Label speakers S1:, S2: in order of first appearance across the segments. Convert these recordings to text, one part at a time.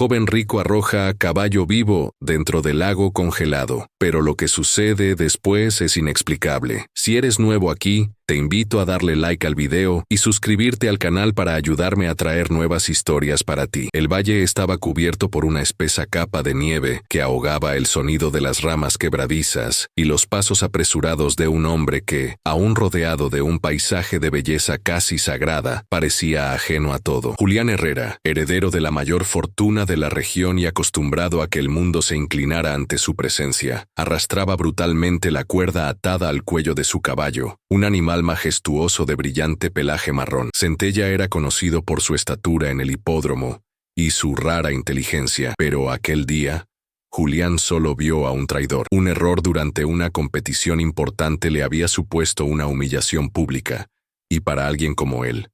S1: Joven rico arroja a caballo vivo dentro del lago congelado, pero lo que sucede después es inexplicable. Si eres nuevo aquí, te invito a darle like al video y suscribirte al canal para ayudarme a traer nuevas historias para ti. El valle estaba cubierto por una espesa capa de nieve que ahogaba el sonido de las ramas quebradizas y los pasos apresurados de un hombre que, aún rodeado de un paisaje de belleza casi sagrada, parecía ajeno a todo. Julián Herrera, heredero de la mayor fortuna de la región y acostumbrado a que el mundo se inclinara ante su presencia, arrastraba brutalmente la cuerda atada al cuello de su caballo, un animal majestuoso de brillante pelaje marrón. Centella era conocido por su estatura en el hipódromo y su rara inteligencia, pero aquel día, Julián solo vio a un traidor. Un error durante una competición importante le había supuesto una humillación pública, y para alguien como él,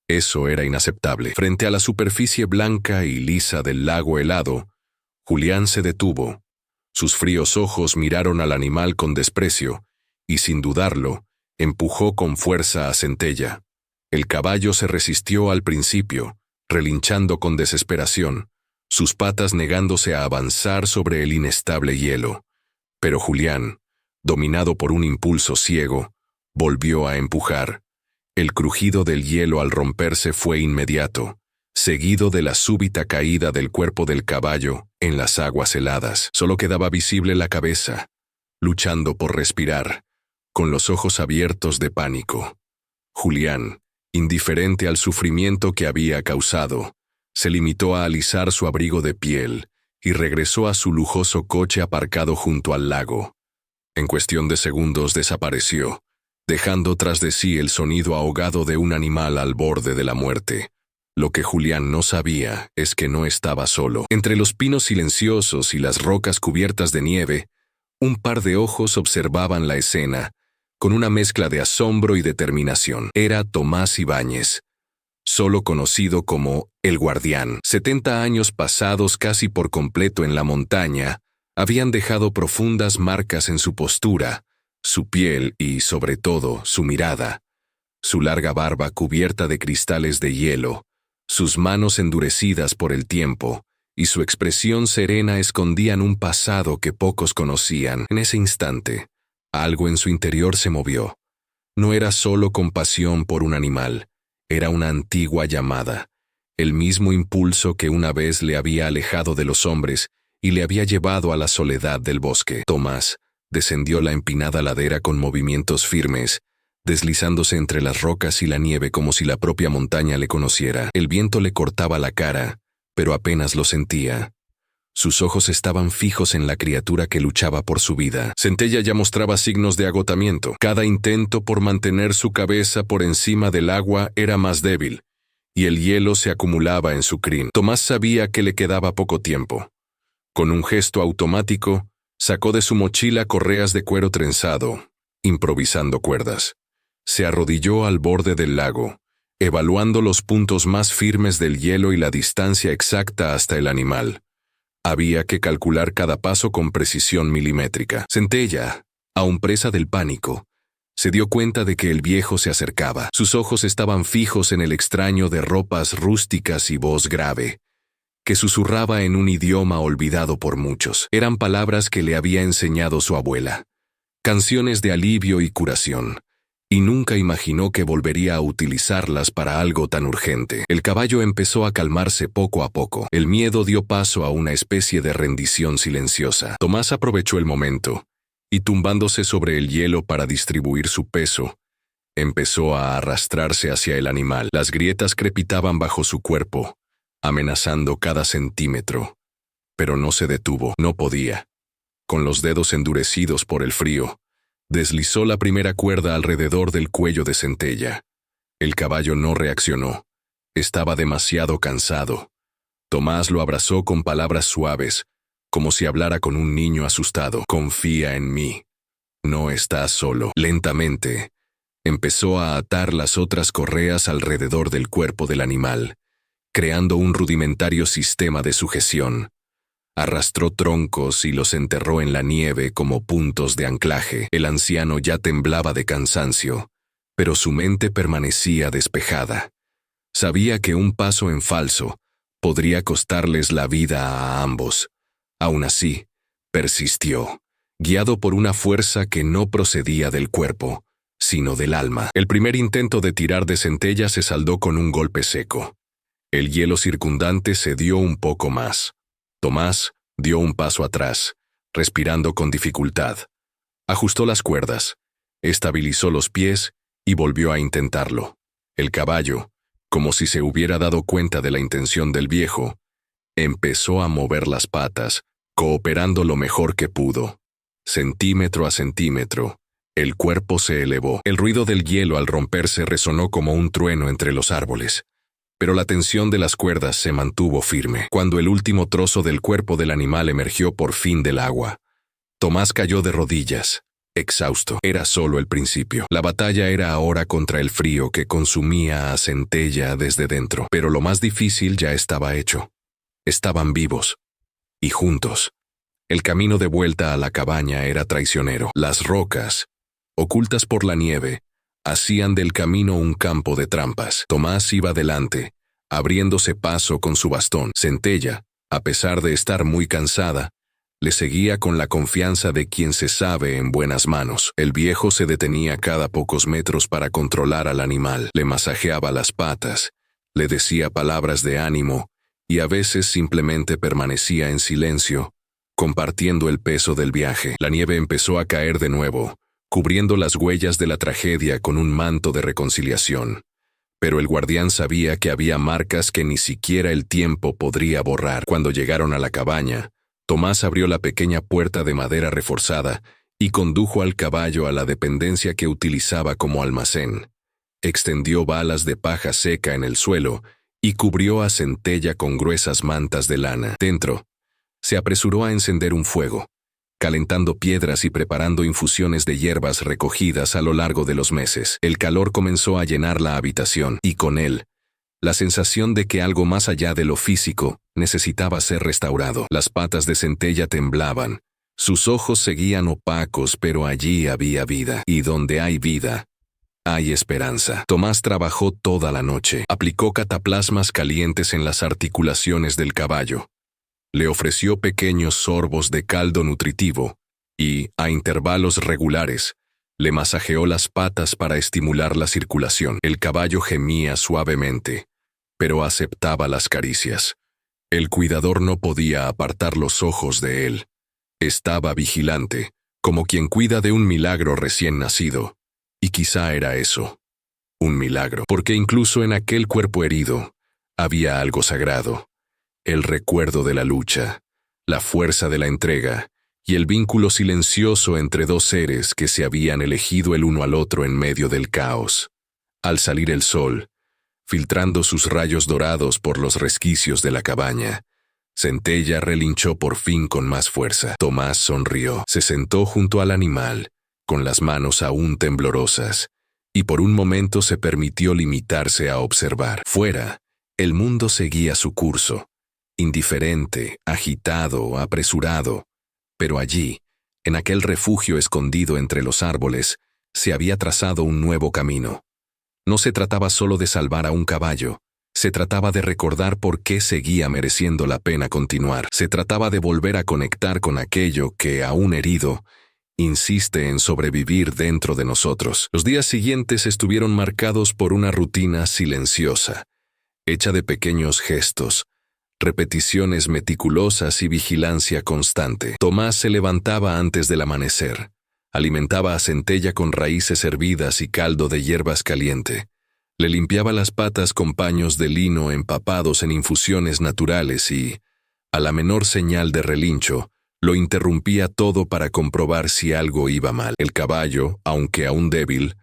S1: eso era inaceptable. Frente a la superficie blanca y lisa del lago helado, Julián se detuvo. Sus fríos ojos miraron al animal con desprecio, y sin dudarlo, empujó con fuerza a Centella. El caballo se resistió al principio, relinchando con desesperación, sus patas negándose a avanzar sobre el inestable hielo. Pero Julián, dominado por un impulso ciego, volvió a empujar. El crujido del hielo al romperse fue inmediato, seguido de la súbita caída del cuerpo del caballo en las aguas heladas. Solo quedaba visible la cabeza, luchando por respirar, con los ojos abiertos de pánico. Julián, indiferente al sufrimiento que había causado, se limitó a alisar su abrigo de piel y regresó a su lujoso coche aparcado junto al lago. En cuestión de segundos desapareció, dejando tras de sí el sonido ahogado de un animal al borde de la muerte. Lo que Julián no sabía es que no estaba solo. Entre los pinos silenciosos y las rocas cubiertas de nieve, un par de ojos observaban la escena, con una mezcla de asombro y determinación. Era Tomás Ibáñez, solo conocido como El Guardián. 70 años pasados casi por completo en la montaña, habían dejado profundas marcas en su postura, su piel y, sobre todo, su mirada. Su larga barba cubierta de cristales de hielo, sus manos endurecidas por el tiempo, y su expresión serena escondían un pasado que pocos conocían. En ese instante, algo en su interior se movió. No era solo compasión por un animal, era una antigua llamada, el mismo impulso que una vez le había alejado de los hombres y le había llevado a la soledad del bosque. Tomás descendió la empinada ladera con movimientos firmes, deslizándose entre las rocas y la nieve como si la propia montaña le conociera. El viento le cortaba la cara, pero apenas lo sentía. Sus ojos estaban fijos en la criatura que luchaba por su vida. Centella ya mostraba signos de agotamiento. Cada intento por mantener su cabeza por encima del agua era más débil, y el hielo se acumulaba en su crin. Tomás sabía que le quedaba poco tiempo. Con un gesto automático, sacó de su mochila correas de cuero trenzado, improvisando cuerdas. Se arrodilló al borde del lago, evaluando los puntos más firmes del hielo y la distancia exacta hasta el animal. Había que calcular cada paso con precisión milimétrica. Centella, aún presa del pánico, se dio cuenta de que el viejo se acercaba. Sus ojos estaban fijos en el extraño de ropas rústicas y voz grave, que susurraba en un idioma olvidado por muchos. Eran palabras que le había enseñado su abuela, canciones de alivio y curación, y nunca imaginó que volvería a utilizarlas para algo tan urgente. El caballo empezó a calmarse poco a poco. El miedo dio paso a una especie de rendición silenciosa. Tomás aprovechó el momento, y tumbándose sobre el hielo para distribuir su peso, empezó a arrastrarse hacia el animal. Las grietas crepitaban bajo su cuerpo, amenazando cada centímetro. Pero no se detuvo, no podía. Con los dedos endurecidos por el frío, deslizó la primera cuerda alrededor del cuello de Centella. El caballo no reaccionó. Estaba demasiado cansado. Tomás lo abrazó con palabras suaves, como si hablara con un niño asustado. Confía en mí. No estás solo. Lentamente, empezó a atar las otras correas alrededor del cuerpo del animal, creando un rudimentario sistema de sujeción. Arrastró troncos y los enterró en la nieve como puntos de anclaje. El anciano ya temblaba de cansancio, pero su mente permanecía despejada. Sabía que un paso en falso Podría costarles la vida a ambos. Aún así, persistió, guiado por una fuerza que no procedía del cuerpo, sino del alma. El primer intento de tirar de Centella se saldó con un golpe seco. El hielo circundante cedió un poco más. Tomás dio un paso atrás, respirando con dificultad. Ajustó las cuerdas, estabilizó los pies y volvió a intentarlo. El caballo, como si se hubiera dado cuenta de la intención del viejo, empezó a mover las patas, cooperando lo mejor que pudo. Centímetro a centímetro, el cuerpo se elevó. El ruido del hielo al romperse resonó como un trueno entre los árboles, pero la tensión de las cuerdas se mantuvo firme. Cuando el último trozo del cuerpo del animal emergió por fin del agua, Tomás cayó de rodillas, exhausto. Era solo el principio. La batalla era ahora contra el frío que consumía a Centella desde dentro. Pero lo más difícil ya estaba hecho. Estaban vivos. Y juntos. El camino de vuelta a la cabaña era traicionero. Las rocas, ocultas por la nieve, hacían del camino un campo de trampas. Tomás iba delante, abriéndose paso con su bastón. Centella, a pesar de estar muy cansada, le seguía con la confianza de quien se sabe en buenas manos. El viejo se detenía cada pocos metros para controlar al animal. Le masajeaba las patas, le decía palabras de ánimo y a veces simplemente permanecía en silencio, compartiendo el peso del viaje. La nieve empezó a caer de nuevo, cubriendo las huellas de la tragedia con un manto de reconciliación. Pero el guardián sabía que había marcas que ni siquiera el tiempo podría borrar. Cuando llegaron a la cabaña, Tomás abrió la pequeña puerta de madera reforzada y condujo al caballo a la dependencia que utilizaba como almacén. Extendió balas de paja seca en el suelo y cubrió a Centella con gruesas mantas de lana. Dentro, se apresuró a encender un fuego, calentando piedras y preparando infusiones de hierbas recogidas a lo largo de los meses. El calor comenzó a llenar la habitación y con él, la sensación de que algo más allá de lo físico necesitaba ser restaurado. Las patas de Centella temblaban, sus ojos seguían opacos, pero allí había vida. Y donde hay vida, hay esperanza. Tomás trabajó toda la noche, aplicó cataplasmas calientes en las articulaciones del caballo. Le ofreció pequeños sorbos de caldo nutritivo y, a intervalos regulares, le masajeó las patas para estimular la circulación. El caballo gemía suavemente, pero aceptaba las caricias. El cuidador no podía apartar los ojos de él. Estaba vigilante, como quien cuida de un milagro recién nacido. Y quizá era eso, un milagro, porque incluso en aquel cuerpo herido había algo sagrado. El recuerdo de la lucha, la fuerza de la entrega y el vínculo silencioso entre dos seres que se habían elegido el uno al otro en medio del caos. Al salir el sol, filtrando sus rayos dorados por los resquicios de la cabaña, Centella relinchó por fin con más fuerza. Tomás sonrió, se sentó junto al animal, con las manos aún temblorosas, y por un momento se permitió limitarse a observar. Fuera, el mundo seguía su curso, indiferente, agitado, apresurado, pero allí, en aquel refugio escondido entre los árboles, se había trazado un nuevo camino. No se trataba solo de salvar a un caballo, se trataba de recordar por qué seguía mereciendo la pena continuar. Se trataba de volver a conectar con aquello que, aún herido, insiste en sobrevivir dentro de nosotros. Los días siguientes estuvieron marcados por una rutina silenciosa, hecha de pequeños gestos, repeticiones meticulosas y vigilancia constante. Tomás se levantaba antes del amanecer, alimentaba a Centella con raíces hervidas y caldo de hierbas caliente, le limpiaba las patas con paños de lino empapados en infusiones naturales y, a la menor señal de relincho, lo interrumpía todo para comprobar si algo iba mal. El caballo, aunque aún débil,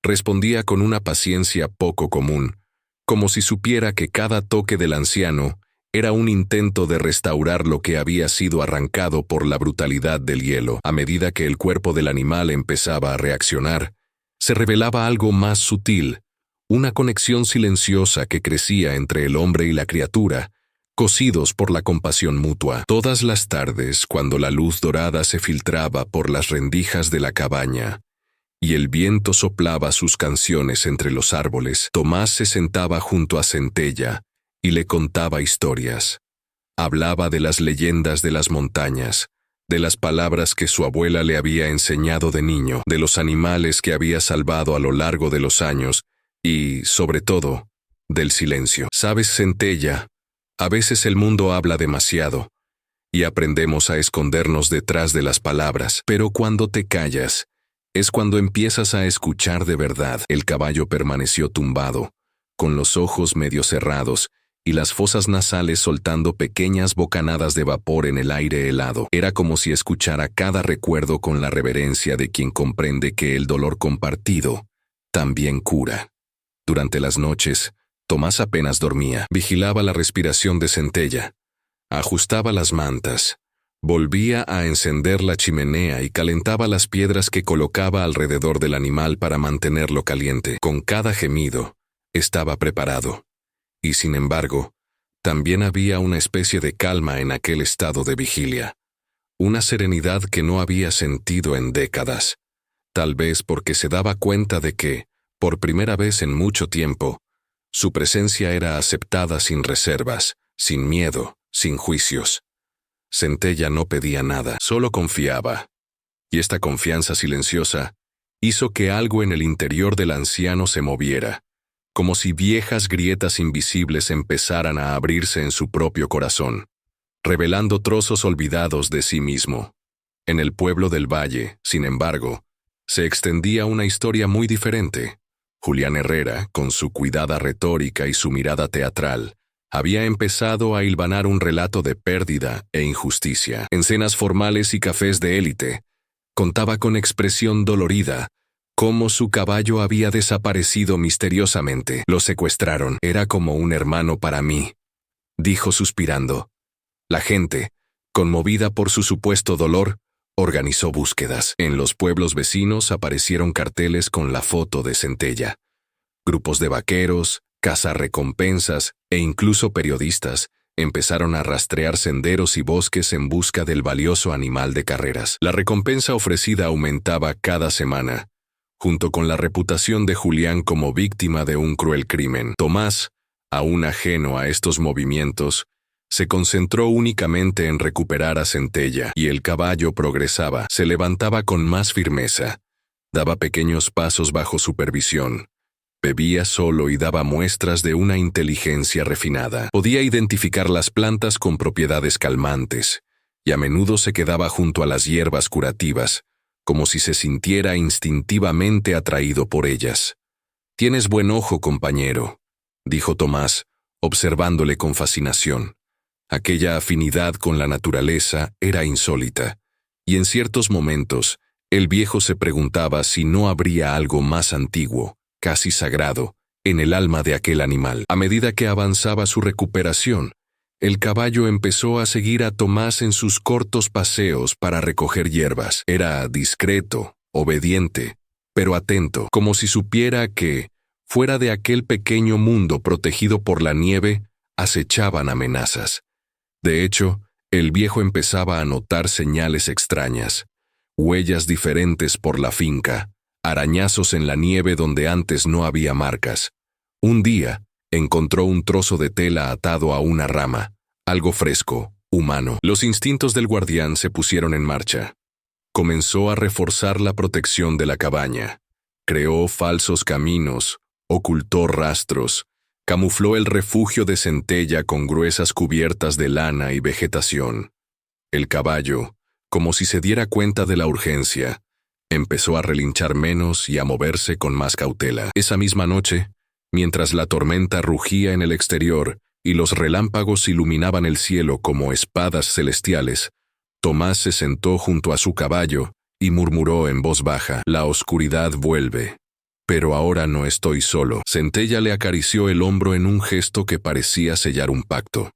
S1: respondía con una paciencia poco común, como si supiera que cada toque del anciano era un intento de restaurar lo que había sido arrancado por la brutalidad del hielo. A medida que el cuerpo del animal empezaba a reaccionar, se revelaba algo más sutil, una conexión silenciosa que crecía entre el hombre y la criatura, cosidos por la compasión mutua. Todas las tardes, cuando la luz dorada se filtraba por las rendijas de la cabaña y el viento soplaba sus canciones entre los árboles, Tomás se sentaba junto a Centella y le contaba historias. Hablaba de las leyendas de las montañas, de las palabras que su abuela le había enseñado de niño, de los animales que había salvado a lo largo de los años y, sobre todo, del silencio. ¿Sabes, Centella? A veces el mundo habla demasiado y aprendemos a escondernos detrás de las palabras, pero cuando te callas, es cuando empiezas a escuchar de verdad. El caballo permaneció tumbado, con los ojos medio cerrados y las fosas nasales soltando pequeñas bocanadas de vapor en el aire helado. Era como si escuchara cada recuerdo con la reverencia de quien comprende que el dolor compartido también cura. Durante las noches, Tomás apenas dormía. Vigilaba la respiración de Centella, ajustaba las mantas, volvía a encender la chimenea y calentaba las piedras que colocaba alrededor del animal para mantenerlo caliente. Con cada gemido, estaba preparado. Y sin embargo, también había una especie de calma en aquel estado de vigilia, una serenidad que no había sentido en décadas, tal vez porque se daba cuenta de que, por primera vez en mucho tiempo, su presencia era aceptada sin reservas, sin miedo, sin juicios. Centella no pedía nada, solo confiaba. Y esta confianza silenciosa hizo que algo en el interior del anciano se moviera, como si viejas grietas invisibles empezaran a abrirse en su propio corazón, revelando trozos olvidados de sí mismo. En el pueblo del valle, sin embargo, se extendía una historia muy diferente. Julián Herrera, con su cuidada retórica y su mirada teatral, había empezado a hilvanar un relato de pérdida e injusticia. En cenas formales y cafés de élite, contaba con expresión dolorida cómo su caballo había desaparecido misteriosamente. Lo secuestraron. Era como un hermano para mí, dijo suspirando. La gente, conmovida por su supuesto dolor, organizó búsquedas. En los pueblos vecinos aparecieron carteles con la foto de Centella. Grupos de vaqueros, cazarrecompensas e incluso periodistas empezaron a rastrear senderos y bosques en busca del valioso animal de carreras. La recompensa ofrecida aumentaba cada semana, junto con la reputación de Julián como víctima de un cruel crimen. Tomás, aún ajeno a estos movimientos, se concentró únicamente en recuperar a Centella, y el caballo progresaba, se levantaba con más firmeza, daba pequeños pasos bajo supervisión, bebía solo y daba muestras de una inteligencia refinada. Podía identificar las plantas con propiedades calmantes, y a menudo se quedaba junto a las hierbas curativas, como si se sintiera instintivamente atraído por ellas. «Tienes buen ojo, compañero», dijo Tomás, observándole con fascinación. Aquella afinidad con la naturaleza era insólita, y en ciertos momentos, el viejo se preguntaba si no habría algo más antiguo, casi sagrado, en el alma de aquel animal. A medida que avanzaba su recuperación, el caballo empezó a seguir a Tomás en sus cortos paseos para recoger hierbas. Era discreto, obediente, pero atento, como si supiera que, fuera de aquel pequeño mundo protegido por la nieve, acechaban amenazas. De hecho, el viejo empezaba a notar señales extrañas, huellas diferentes por la finca, arañazos en la nieve donde antes no había marcas. Un día, encontró un trozo de tela atado a una rama, algo fresco, humano. Los instintos del guardián se pusieron en marcha. Comenzó a reforzar la protección de la cabaña. Creó falsos caminos, ocultó rastros, camufló el refugio de Centella con gruesas cubiertas de lana y vegetación. El caballo, como si se diera cuenta de la urgencia, empezó a relinchar menos y a moverse con más cautela. Esa misma noche, mientras la tormenta rugía en el exterior y los relámpagos iluminaban el cielo como espadas celestiales, Tomás se sentó junto a su caballo y murmuró en voz baja: «La oscuridad vuelve. Pero ahora no estoy solo». Centella le acarició el hombro en un gesto que parecía sellar un pacto.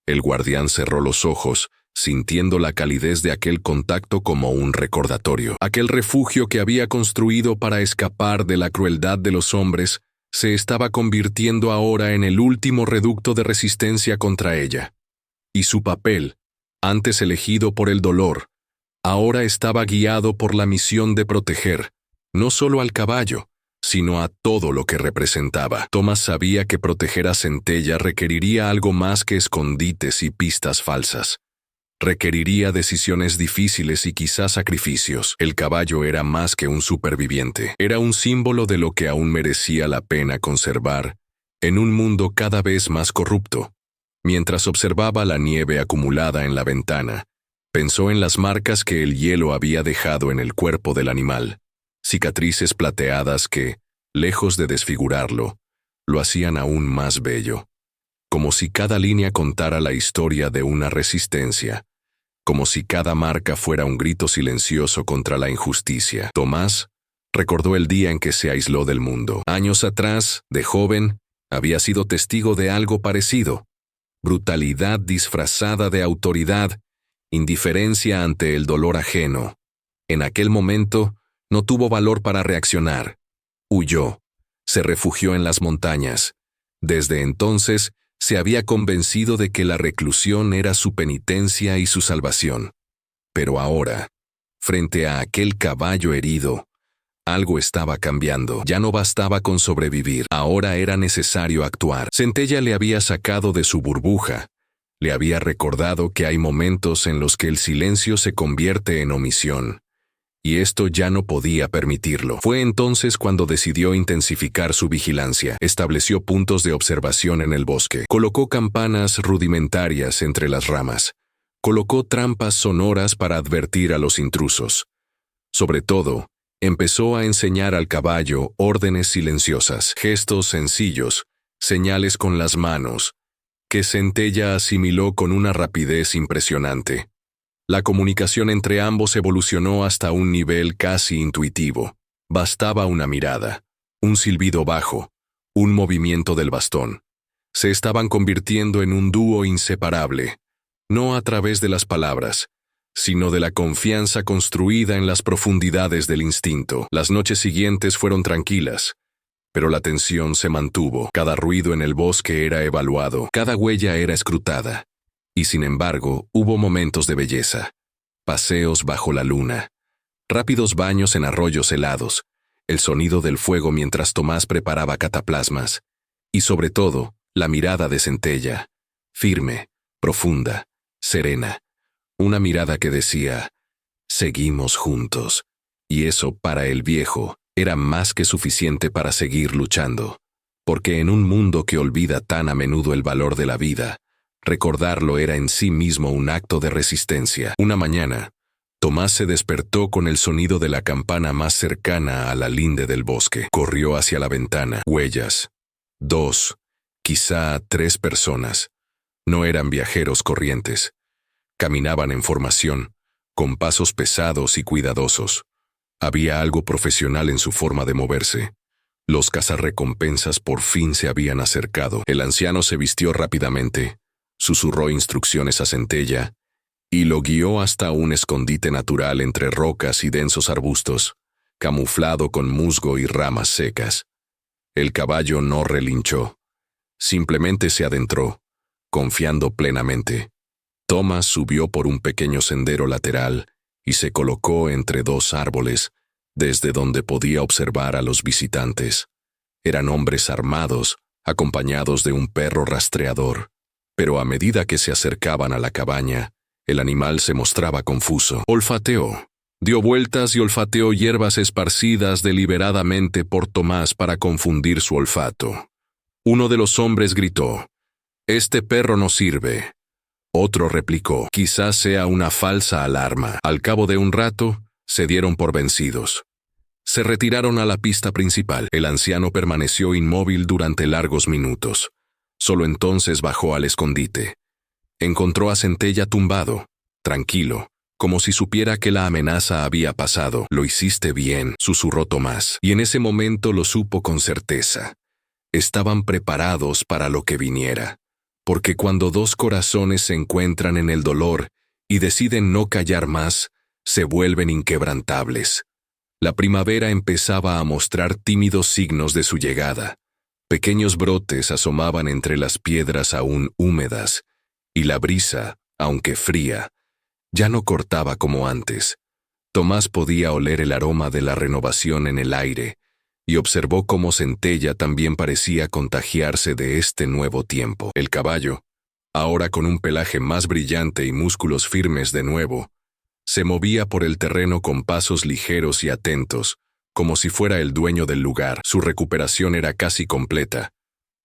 S1: El guardián cerró los ojos, sintiendo la calidez de aquel contacto como un recordatorio. Aquel refugio que había construido para escapar de la crueldad de los hombres se estaba convirtiendo ahora en el último reducto de resistencia contra ella. Y su papel, antes elegido por el dolor, ahora estaba guiado por la misión de proteger, no solo al caballo, sino a todo lo que representaba. Tomás sabía que proteger a Centella requeriría algo más que escondites y pistas falsas. Requeriría decisiones difíciles y quizás sacrificios. El caballo era más que un superviviente. Era un símbolo de lo que aún merecía la pena conservar en un mundo cada vez más corrupto. Mientras observaba la nieve acumulada en la ventana, pensó en las marcas que el hielo había dejado en el cuerpo del animal, cicatrices plateadas que, lejos de desfigurarlo, lo hacían aún más bello. Como si cada línea contara la historia de una resistencia, como si cada marca fuera un grito silencioso contra la injusticia. Tomás recordó el día en que se aisló del mundo. Años atrás, de joven, había sido testigo de algo parecido: brutalidad disfrazada de autoridad, indiferencia ante el dolor ajeno. En aquel momento, no tuvo valor para reaccionar. Huyó, se refugió en las montañas. Desde entonces, se había convencido de que la reclusión era su penitencia y su salvación. Pero ahora, frente a aquel caballo herido, algo estaba cambiando. Ya no bastaba con sobrevivir, ahora era necesario actuar. Centella le había sacado de su burbuja. Le había recordado que hay momentos en los que el silencio se convierte en omisión. Y esto ya no podía permitirlo. Fue entonces cuando decidió intensificar su vigilancia. Estableció puntos de observación en el bosque. Colocó campanas rudimentarias entre las ramas. Colocó trampas sonoras para advertir a los intrusos. Sobre todo, empezó a enseñar al caballo órdenes silenciosas, gestos sencillos, señales con las manos, que Centella asimiló con una rapidez impresionante. La comunicación entre ambos evolucionó hasta un nivel casi intuitivo. Bastaba una mirada, un silbido bajo, un movimiento del bastón. Se estaban convirtiendo en un dúo inseparable, no a través de las palabras, sino de la confianza construida en las profundidades del instinto. Las noches siguientes fueron tranquilas, pero la tensión se mantuvo. Cada ruido en el bosque era evaluado, cada huella era escrutada. Y sin embargo, hubo momentos de belleza. Paseos bajo la luna, rápidos baños en arroyos helados, el sonido del fuego mientras Tomás preparaba cataplasmas, y sobre todo, la mirada de Centella, firme, profunda, serena. Una mirada que decía: seguimos juntos. Y eso, para el viejo, era más que suficiente para seguir luchando. Porque en un mundo que olvida tan a menudo el valor de la vida, recordarlo era en sí mismo un acto de resistencia. Una mañana, Tomás se despertó con el sonido de la campana más cercana a la linde del bosque. Corrió hacia la ventana. Huellas. 2, quizá 3 personas. No eran viajeros corrientes. Caminaban en formación, con pasos pesados y cuidadosos. Había algo profesional en su forma de moverse. Los cazarrecompensas por fin se habían acercado. El anciano se vistió rápidamente, susurró instrucciones a Centella y lo guió hasta un escondite natural entre rocas y densos arbustos, camuflado con musgo y ramas secas. El caballo no relinchó. Simplemente se adentró, confiando plenamente. Tomás subió por un pequeño sendero lateral y se colocó entre 2 árboles, desde donde podía observar a los visitantes. Eran hombres armados, acompañados de un perro rastreador. Pero a medida que se acercaban a la cabaña, el animal se mostraba confuso. Olfateó. Dio vueltas y olfateó hierbas esparcidas deliberadamente por Tomás para confundir su olfato. Uno de los hombres gritó: «Este perro no sirve». Otro replicó: «Quizás sea una falsa alarma». Al cabo de un rato, se dieron por vencidos. Se retiraron a la pista principal. El anciano permaneció inmóvil durante largos minutos. Solo entonces bajó al escondite. Encontró a Centella tumbado, tranquilo, como si supiera que la amenaza había pasado. «Lo hiciste bien», susurró Tomás, y en ese momento lo supo con certeza. Estaban preparados para lo que viniera. Porque cuando 2 corazones se encuentran en el dolor y deciden no callar más, se vuelven inquebrantables. La primavera empezaba a mostrar tímidos signos de su llegada. Pequeños brotes asomaban entre las piedras aún húmedas, y la brisa, aunque fría, ya no cortaba como antes. Tomás podía oler el aroma de la renovación en el aire, y observó cómo Centella también parecía contagiarse de este nuevo tiempo. El caballo, ahora con un pelaje más brillante y músculos firmes de nuevo, se movía por el terreno con pasos ligeros y atentos, como si fuera el dueño del lugar. Su recuperación era casi completa,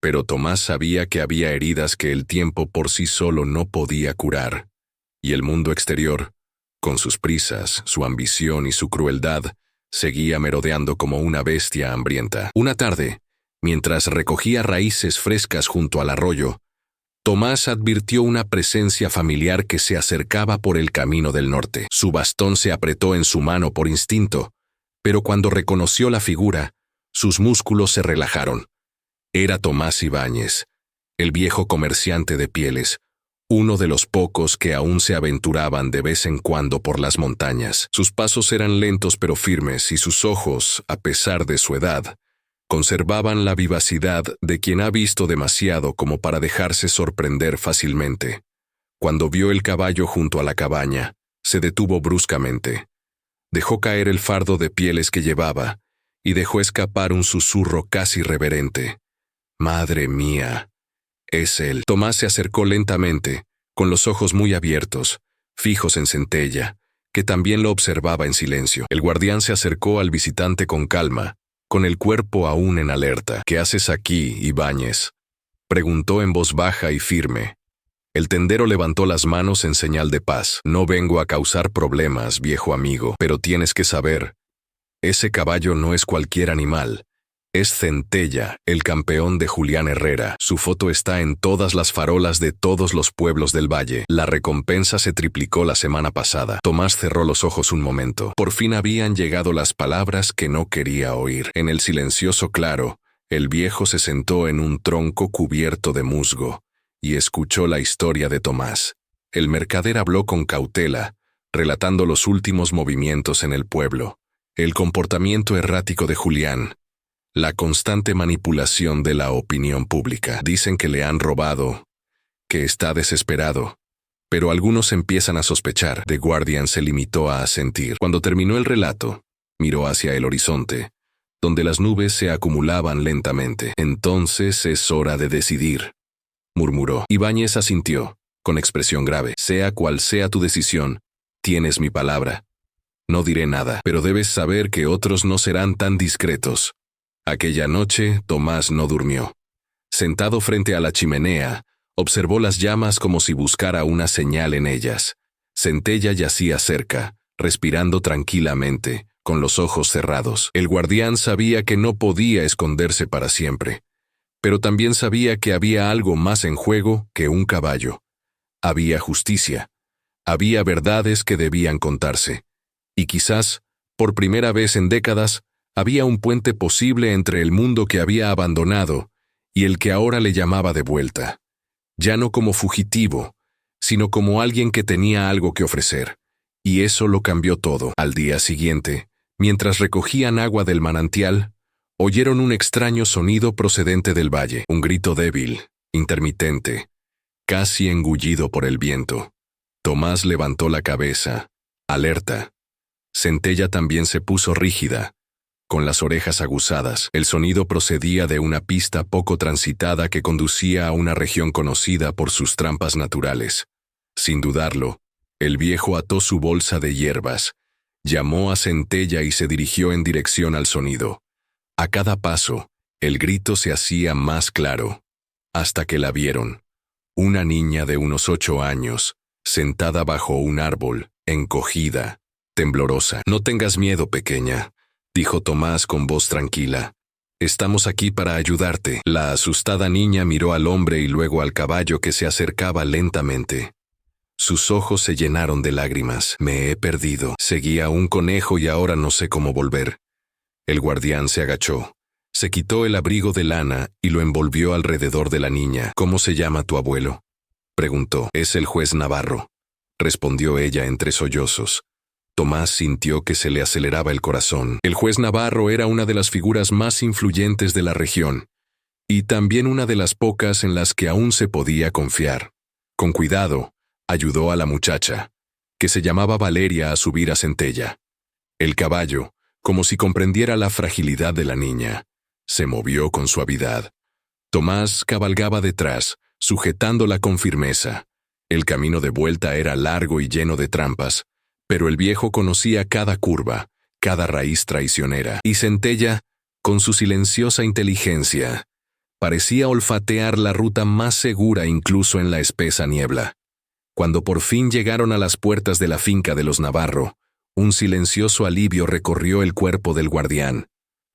S1: pero Tomás sabía que había heridas que el tiempo por sí solo no podía curar, y el mundo exterior, con sus prisas, su ambición y su crueldad, seguía merodeando como una bestia hambrienta. Una tarde, mientras recogía raíces frescas junto al arroyo, Tomás advirtió una presencia familiar que se acercaba por el camino del norte. Su bastón se apretó en su mano por instinto, pero cuando reconoció la figura, sus músculos se relajaron. Era Tomás Ibáñez, el viejo comerciante de pieles, uno de los pocos que aún se aventuraban de vez en cuando por las montañas. Sus pasos eran lentos pero firmes y sus ojos, a pesar de su edad, conservaban la vivacidad de quien ha visto demasiado como para dejarse sorprender fácilmente. Cuando vio el caballo junto a la cabaña, se detuvo bruscamente. Dejó caer el fardo de pieles que llevaba y dejó escapar un susurro casi reverente. «Madre mía, es él». Tomás se acercó lentamente, con los ojos muy abiertos, fijos en Centella, que también lo observaba en silencio. El guardián se acercó al visitante con calma, con el cuerpo aún en alerta. «¿Qué haces aquí, Ibáñez?», preguntó en voz baja y firme. El tendero levantó las manos en señal de paz. «No vengo a causar problemas, viejo amigo, pero tienes que saber, ese caballo no es cualquier animal. Es Centella, el campeón de Julián Herrera. Su foto está en todas las farolas de todos los pueblos del valle. La recompensa se triplicó la semana pasada». Tomás cerró los ojos un momento. Por fin habían llegado las palabras que no quería oír. En el silencioso claro, el viejo se sentó en un tronco cubierto de musgo y escuchó la historia de Tomás. El mercader habló con cautela, relatando los últimos movimientos en el pueblo, el comportamiento errático de Julián, la constante manipulación de la opinión pública. «Dicen que le han robado, que está desesperado, pero algunos empiezan a sospechar». The Guardian se limitó a asentir. Cuando terminó el relato, miró hacia el horizonte, donde las nubes se acumulaban lentamente. «Entonces es hora de decidir», murmuró. Ibáñez asintió, con expresión grave. «Sea cual sea tu decisión, tienes mi palabra. No diré nada, pero debes saber que otros no serán tan discretos». Aquella noche, Tomás no durmió. Sentado frente a la chimenea, observó las llamas como si buscara una señal en ellas. Centella yacía cerca, respirando tranquilamente, con los ojos cerrados. El guardián sabía que no podía esconderse para siempre, pero también sabía que había algo más en juego que un caballo. Había justicia. Había verdades que debían contarse. Y quizás, por primera vez en décadas, había un puente posible entre el mundo que había abandonado y el que ahora le llamaba de vuelta. Ya no como fugitivo, sino como alguien que tenía algo que ofrecer. Y eso lo cambió todo. Al día siguiente, mientras recogían agua del manantial, oyeron un extraño sonido procedente del valle, un grito débil, intermitente, casi engullido por el viento. Tomás levantó la cabeza, alerta. Centella también se puso rígida, con las orejas aguzadas. El sonido procedía de una pista poco transitada que conducía a una región conocida por sus trampas naturales. Sin dudarlo, el viejo ató su bolsa de hierbas, llamó a Centella y se dirigió en dirección al sonido. A cada paso, el grito se hacía más claro, hasta que la vieron. Una niña de unos 8 años, sentada bajo un árbol, encogida, temblorosa. «No tengas miedo, pequeña», dijo Tomás con voz tranquila. «Estamos aquí para ayudarte». La asustada niña miró al hombre y luego al caballo que se acercaba lentamente. Sus ojos se llenaron de lágrimas. «Me he perdido. Seguía un conejo y ahora no sé cómo volver». El guardián se agachó. Se quitó el abrigo de lana y lo envolvió alrededor de la niña. «¿Cómo se llama tu abuelo?», preguntó. «Es el juez Navarro», respondió ella entre sollozos. Tomás sintió que se le aceleraba el corazón. El juez Navarro era una de las figuras más influyentes de la región, y también una de las pocas en las que aún se podía confiar. Con cuidado, ayudó a la muchacha, que se llamaba Valeria, a subir a Centella. El caballo, como si comprendiera la fragilidad de la niña. Se movió con suavidad. Tomás cabalgaba detrás, sujetándola con firmeza. El camino de vuelta era largo y lleno de trampas, pero el viejo conocía cada curva, cada raíz traicionera, y Centella, con su silenciosa inteligencia, parecía olfatear la ruta más segura incluso en la espesa niebla. Cuando por fin llegaron a las puertas de la finca de los Navarro, un silencioso alivio recorrió el cuerpo del guardián.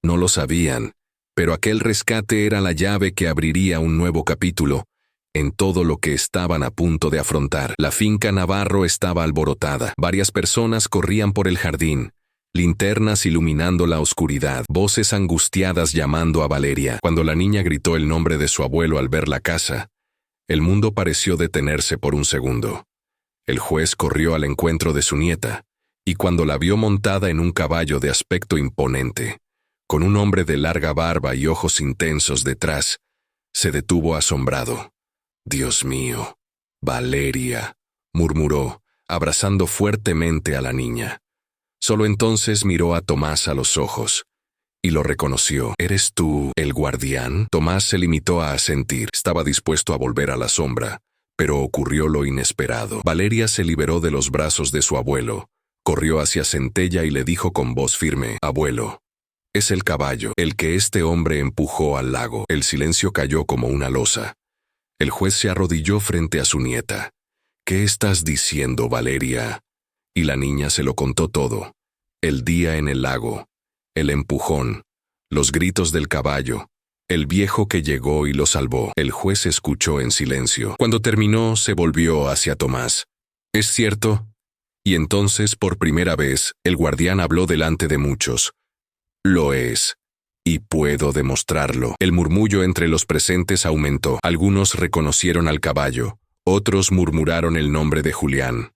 S1: No lo sabían, pero aquel rescate era la llave que abriría un nuevo capítulo en todo lo que estaban a punto de afrontar. La finca Navarro estaba alborotada. Varias personas corrían por el jardín, linternas iluminando la oscuridad, voces angustiadas llamando a Valeria. Cuando la niña gritó el nombre de su abuelo al ver la casa, el mundo pareció detenerse por un segundo. El juez corrió al encuentro de su nieta, y cuando la vio montada en un caballo de aspecto imponente, con un hombre de larga barba y ojos intensos detrás, se detuvo asombrado. «Dios mío, Valeria», murmuró, abrazando fuertemente a la niña. Solo entonces miró a Tomás a los ojos, y lo reconoció. «¿Eres tú el guardián?» Tomás se limitó a asentir. Estaba dispuesto a volver a la sombra, pero ocurrió lo inesperado. Valeria se liberó de los brazos de su abuelo, corrió hacia Centella y le dijo con voz firme: «Abuelo, es el caballo, el que este hombre empujó al lago». El silencio cayó como una losa. El juez se arrodilló frente a su nieta. «¿Qué estás diciendo, Valeria?» Y la niña se lo contó todo. El día en el lago, el empujón, los gritos del caballo, el viejo que llegó y lo salvó. El juez escuchó en silencio. Cuando terminó, se volvió hacia Tomás. «¿Es cierto?» Y entonces, por primera vez, el guardián habló delante de muchos. «Lo es. Y puedo demostrarlo». El murmullo entre los presentes aumentó. Algunos reconocieron al caballo, otros murmuraron el nombre de Julián.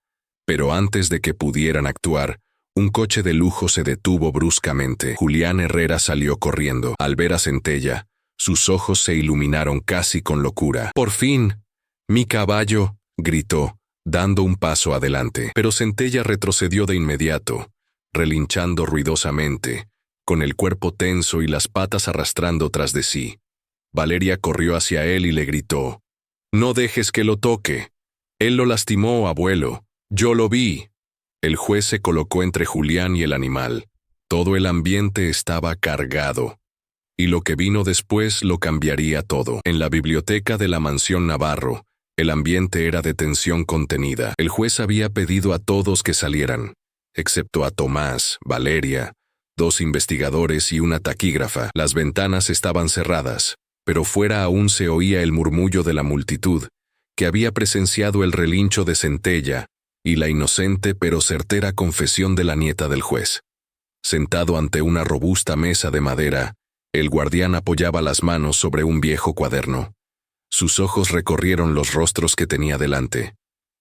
S1: Pero antes de que pudieran actuar, un coche de lujo se detuvo bruscamente. Julián Herrera salió corriendo. Al ver a Centella, sus ojos se iluminaron casi con locura. «¡Por fin! ¡Mi caballo!», gritó, dando un paso adelante. Pero Centella retrocedió de inmediato, relinchando ruidosamente, con el cuerpo tenso y las patas arrastrando tras de sí. Valeria corrió hacia él y le gritó: «No dejes que lo toque. Él lo lastimó, abuelo. Yo lo vi». El juez se colocó entre Julián y el animal. Todo el ambiente estaba cargado. Y lo que vino después lo cambiaría todo. En la biblioteca de la mansión Navarro, el ambiente era de tensión contenida. El juez había pedido a todos que salieran, excepto a Tomás, Valeria, 2 investigadores y una taquígrafa. Las ventanas estaban cerradas, pero fuera aún se oía el murmullo de la multitud, que había presenciado el relincho de Centella y la inocente pero certera confesión de la nieta del juez. Sentado ante una robusta mesa de madera, el guardián apoyaba las manos sobre un viejo cuaderno. Sus ojos recorrieron los rostros que tenía delante.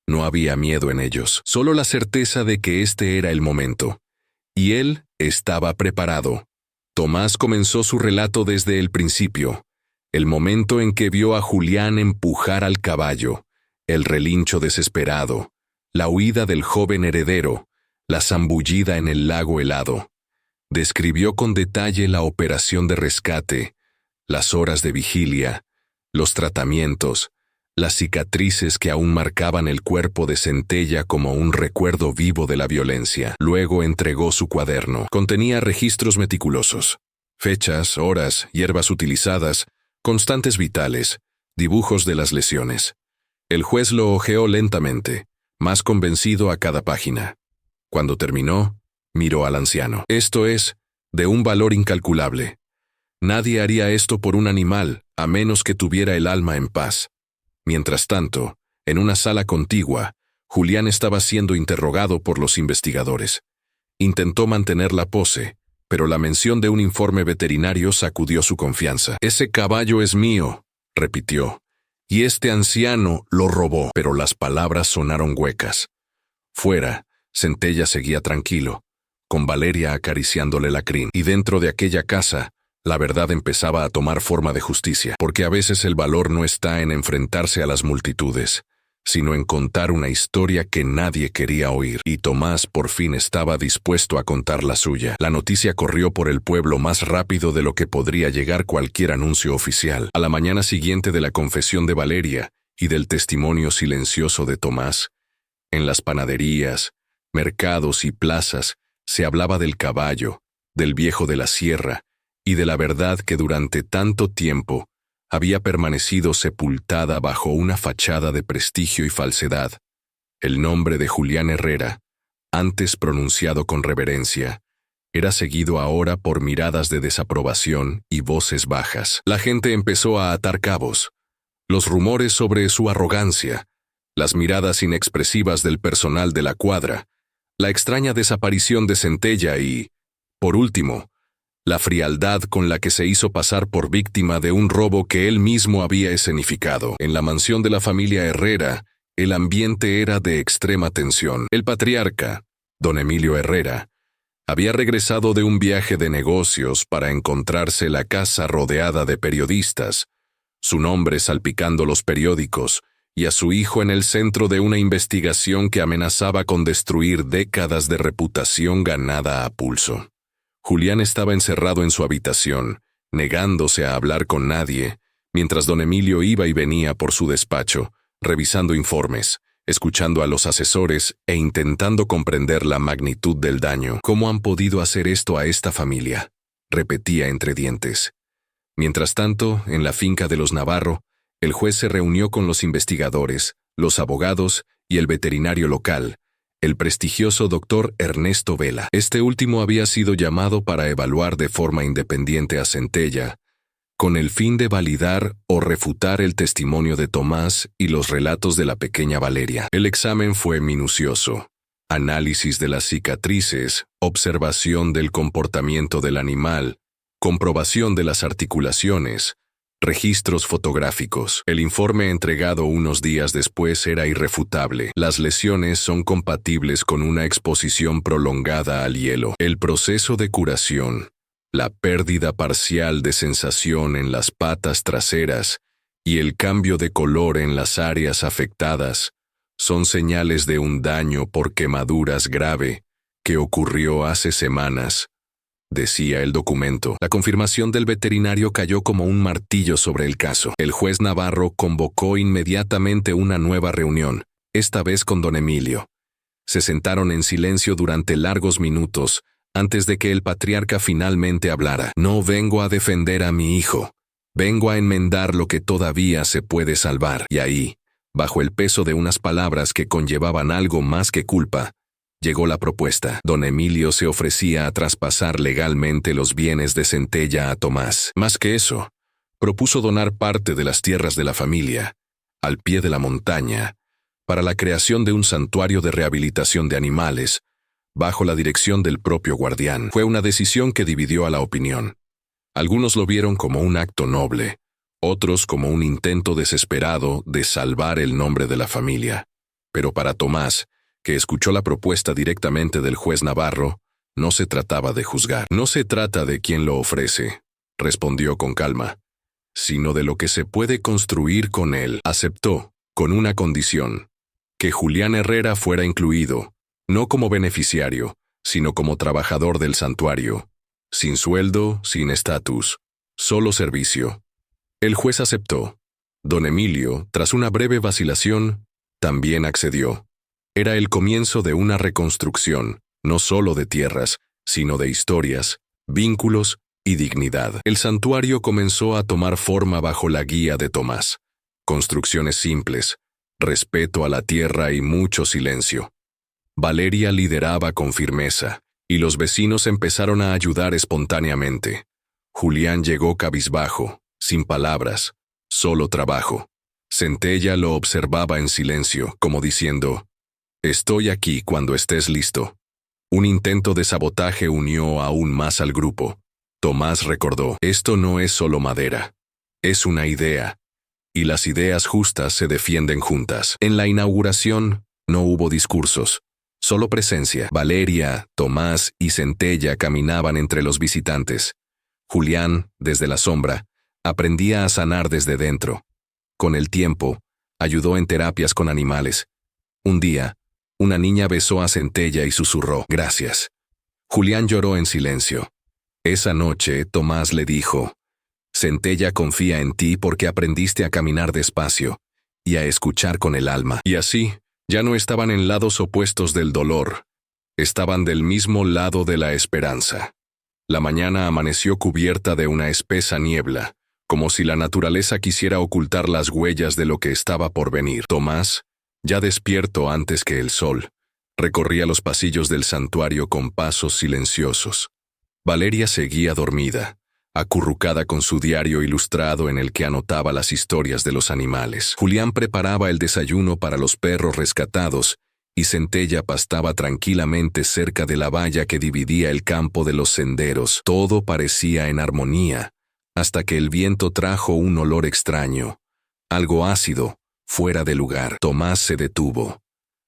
S1: No había miedo en ellos, solo la certeza de que este era el momento. Y él estaba preparado. Tomás comenzó su relato desde el principio, el momento en que vio a Julián empujar al caballo, el relincho desesperado, la huida del joven heredero, la zambullida en el lago helado. Describió con detalle la operación de rescate, las horas de vigilia, los tratamientos, las cicatrices que aún marcaban el cuerpo de Centella como un recuerdo vivo de la violencia. Luego entregó su cuaderno. Contenía registros meticulosos, fechas, horas, hierbas utilizadas, constantes vitales, dibujos de las lesiones. El juez lo hojeó lentamente, más convencido a cada página. Cuando terminó, miró al anciano. «Esto es de un valor incalculable. Nadie haría esto por un animal, a menos que tuviera el alma en paz». Mientras tanto, en una sala contigua, Julián estaba siendo interrogado por los investigadores. Intentó mantener la pose, pero la mención de un informe veterinario sacudió su confianza. «Ese caballo es mío», repitió, «y este anciano lo robó». Pero las palabras sonaron huecas. Fuera, Centella seguía tranquilo, con Valeria acariciándole la crin. Y dentro de aquella casa, la verdad empezaba a tomar forma de justicia, porque a veces el valor no está en enfrentarse a las multitudes, sino en contar una historia que nadie quería oír, y Tomás por fin estaba dispuesto a contar la suya. La noticia corrió por el pueblo más rápido de lo que podría llegar cualquier anuncio oficial. A la mañana siguiente de la confesión de Valeria y del testimonio silencioso de Tomás, en las panaderías, mercados y plazas se hablaba del caballo, del viejo de la sierra y de la verdad que durante tanto tiempo había permanecido sepultada bajo una fachada de prestigio y falsedad. El nombre de Julián Herrera, antes pronunciado con reverencia, era seguido ahora por miradas de desaprobación y voces bajas. La gente empezó a atar cabos. Los rumores sobre su arrogancia, las miradas inexpresivas del personal de la cuadra, la extraña desaparición de Centella y, por último, la frialdad con la que se hizo pasar por víctima de un robo que él mismo había escenificado. En la mansión de la familia Herrera, el ambiente era de extrema tensión. El patriarca, don Emilio Herrera, había regresado de un viaje de negocios para encontrarse la casa rodeada de periodistas, su nombre salpicando los periódicos, y a su hijo en el centro de una investigación que amenazaba con destruir décadas de reputación ganada a pulso. Julián estaba encerrado en su habitación, negándose a hablar con nadie, mientras don Emilio iba y venía por su despacho, revisando informes, escuchando a los asesores e intentando comprender la magnitud del daño. ¿Cómo han podido hacer esto a esta familia?, repetía entre dientes. Mientras tanto, en la finca de los Navarro, el juez se reunió con los investigadores, los abogados y el veterinario local, el prestigioso doctor Ernesto Vela. Este último había sido llamado para evaluar de forma independiente a Centella, con el fin de validar o refutar el testimonio de Tomás y los relatos de la pequeña Valeria. El examen fue minucioso. Análisis de las cicatrices, observación del comportamiento del animal, comprobación de las articulaciones, registros fotográficos. El informe entregado unos días después era irrefutable. Las lesiones son compatibles con una exposición prolongada al hielo. El proceso de curación, la pérdida parcial de sensación en las patas traseras y el cambio de color en las áreas afectadas son señales de un daño por quemaduras grave que ocurrió hace semanas, decía el documento. La confirmación del veterinario cayó como un martillo sobre el caso. El juez Navarro convocó inmediatamente una nueva reunión, esta vez con don Emilio. Se sentaron en silencio durante largos minutos, antes de que el patriarca finalmente hablara. No vengo a defender a mi hijo. Vengo a enmendar lo que todavía se puede salvar. Y ahí, bajo el peso de unas palabras que conllevaban algo más que culpa, llegó la propuesta. Don Emilio se ofrecía a traspasar legalmente los bienes de Centella a Tomás. Más que eso, propuso donar parte de las tierras de la familia, al pie de la montaña, para la creación de un santuario de rehabilitación de animales, bajo la dirección del propio guardián. Fue una decisión que dividió a la opinión. Algunos lo vieron como un acto noble, otros como un intento desesperado de salvar el nombre de la familia. Pero para Tomás, que escuchó la propuesta directamente del juez Navarro, no se trataba de juzgar. No se trata de quién lo ofrece, respondió con calma, sino de lo que se puede construir con él. Aceptó, con una condición, que Julián Herrera fuera incluido, no como beneficiario, sino como trabajador del santuario, sin sueldo, sin estatus, solo servicio. El juez aceptó. Don Emilio, tras una breve vacilación, también accedió. Era el comienzo de una reconstrucción, no solo de tierras, sino de historias, vínculos y dignidad. El santuario comenzó a tomar forma bajo la guía de Tomás. Construcciones simples, respeto a la tierra y mucho silencio. Valeria lideraba con firmeza, y los vecinos empezaron a ayudar espontáneamente. Julián llegó cabizbajo, sin palabras, solo trabajo. Centella lo observaba en silencio, como diciendo: «Estoy aquí cuando estés listo». Un intento de sabotaje unió aún más al grupo. Tomás recordó: «Esto no es solo madera, es una idea, y las ideas justas se defienden juntas». En la inauguración no hubo discursos, solo presencia. Valeria, Tomás y Centella caminaban entre los visitantes. Julián, desde la sombra, aprendía a sanar desde dentro. Con el tiempo, Ayudó en terapias con animales. Un día, una niña besó a Centella y susurró, «Gracias». Julián lloró en silencio. Esa noche, Tomás le dijo, «Centella confía en ti porque aprendiste a caminar despacio y a escuchar con el alma». Y así, ya no estaban en lados opuestos del dolor. Estaban del mismo lado de la esperanza. La mañana amaneció cubierta de una espesa niebla, como si la naturaleza quisiera ocultar las huellas de lo que estaba por venir. Tomás, ya despierto antes que el sol, recorría los pasillos del santuario con pasos silenciosos. Valeria seguía dormida, acurrucada con su diario ilustrado en el que anotaba las historias de los animales. Julián preparaba el desayuno para los perros rescatados y Centella pastaba tranquilamente cerca de la valla que dividía el campo de los senderos. Todo parecía en armonía, hasta que el viento trajo un olor extraño, algo ácido, fuera de lugar. Tomás se detuvo.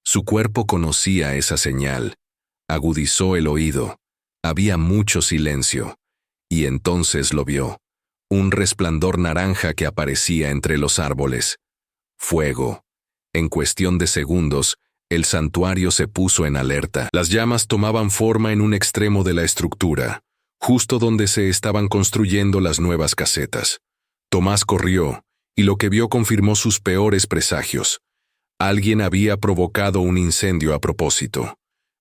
S1: Su cuerpo conocía esa señal. Agudizó el oído. Había mucho silencio. Y entonces lo vio. Un resplandor naranja que aparecía entre los árboles. Fuego. En cuestión de segundos, el santuario se puso en alerta. Las llamas tomaban forma en un extremo de la estructura, justo donde se estaban construyendo las nuevas casetas. Tomás corrió, y lo que vio confirmó sus peores presagios. Alguien había provocado un incendio a propósito.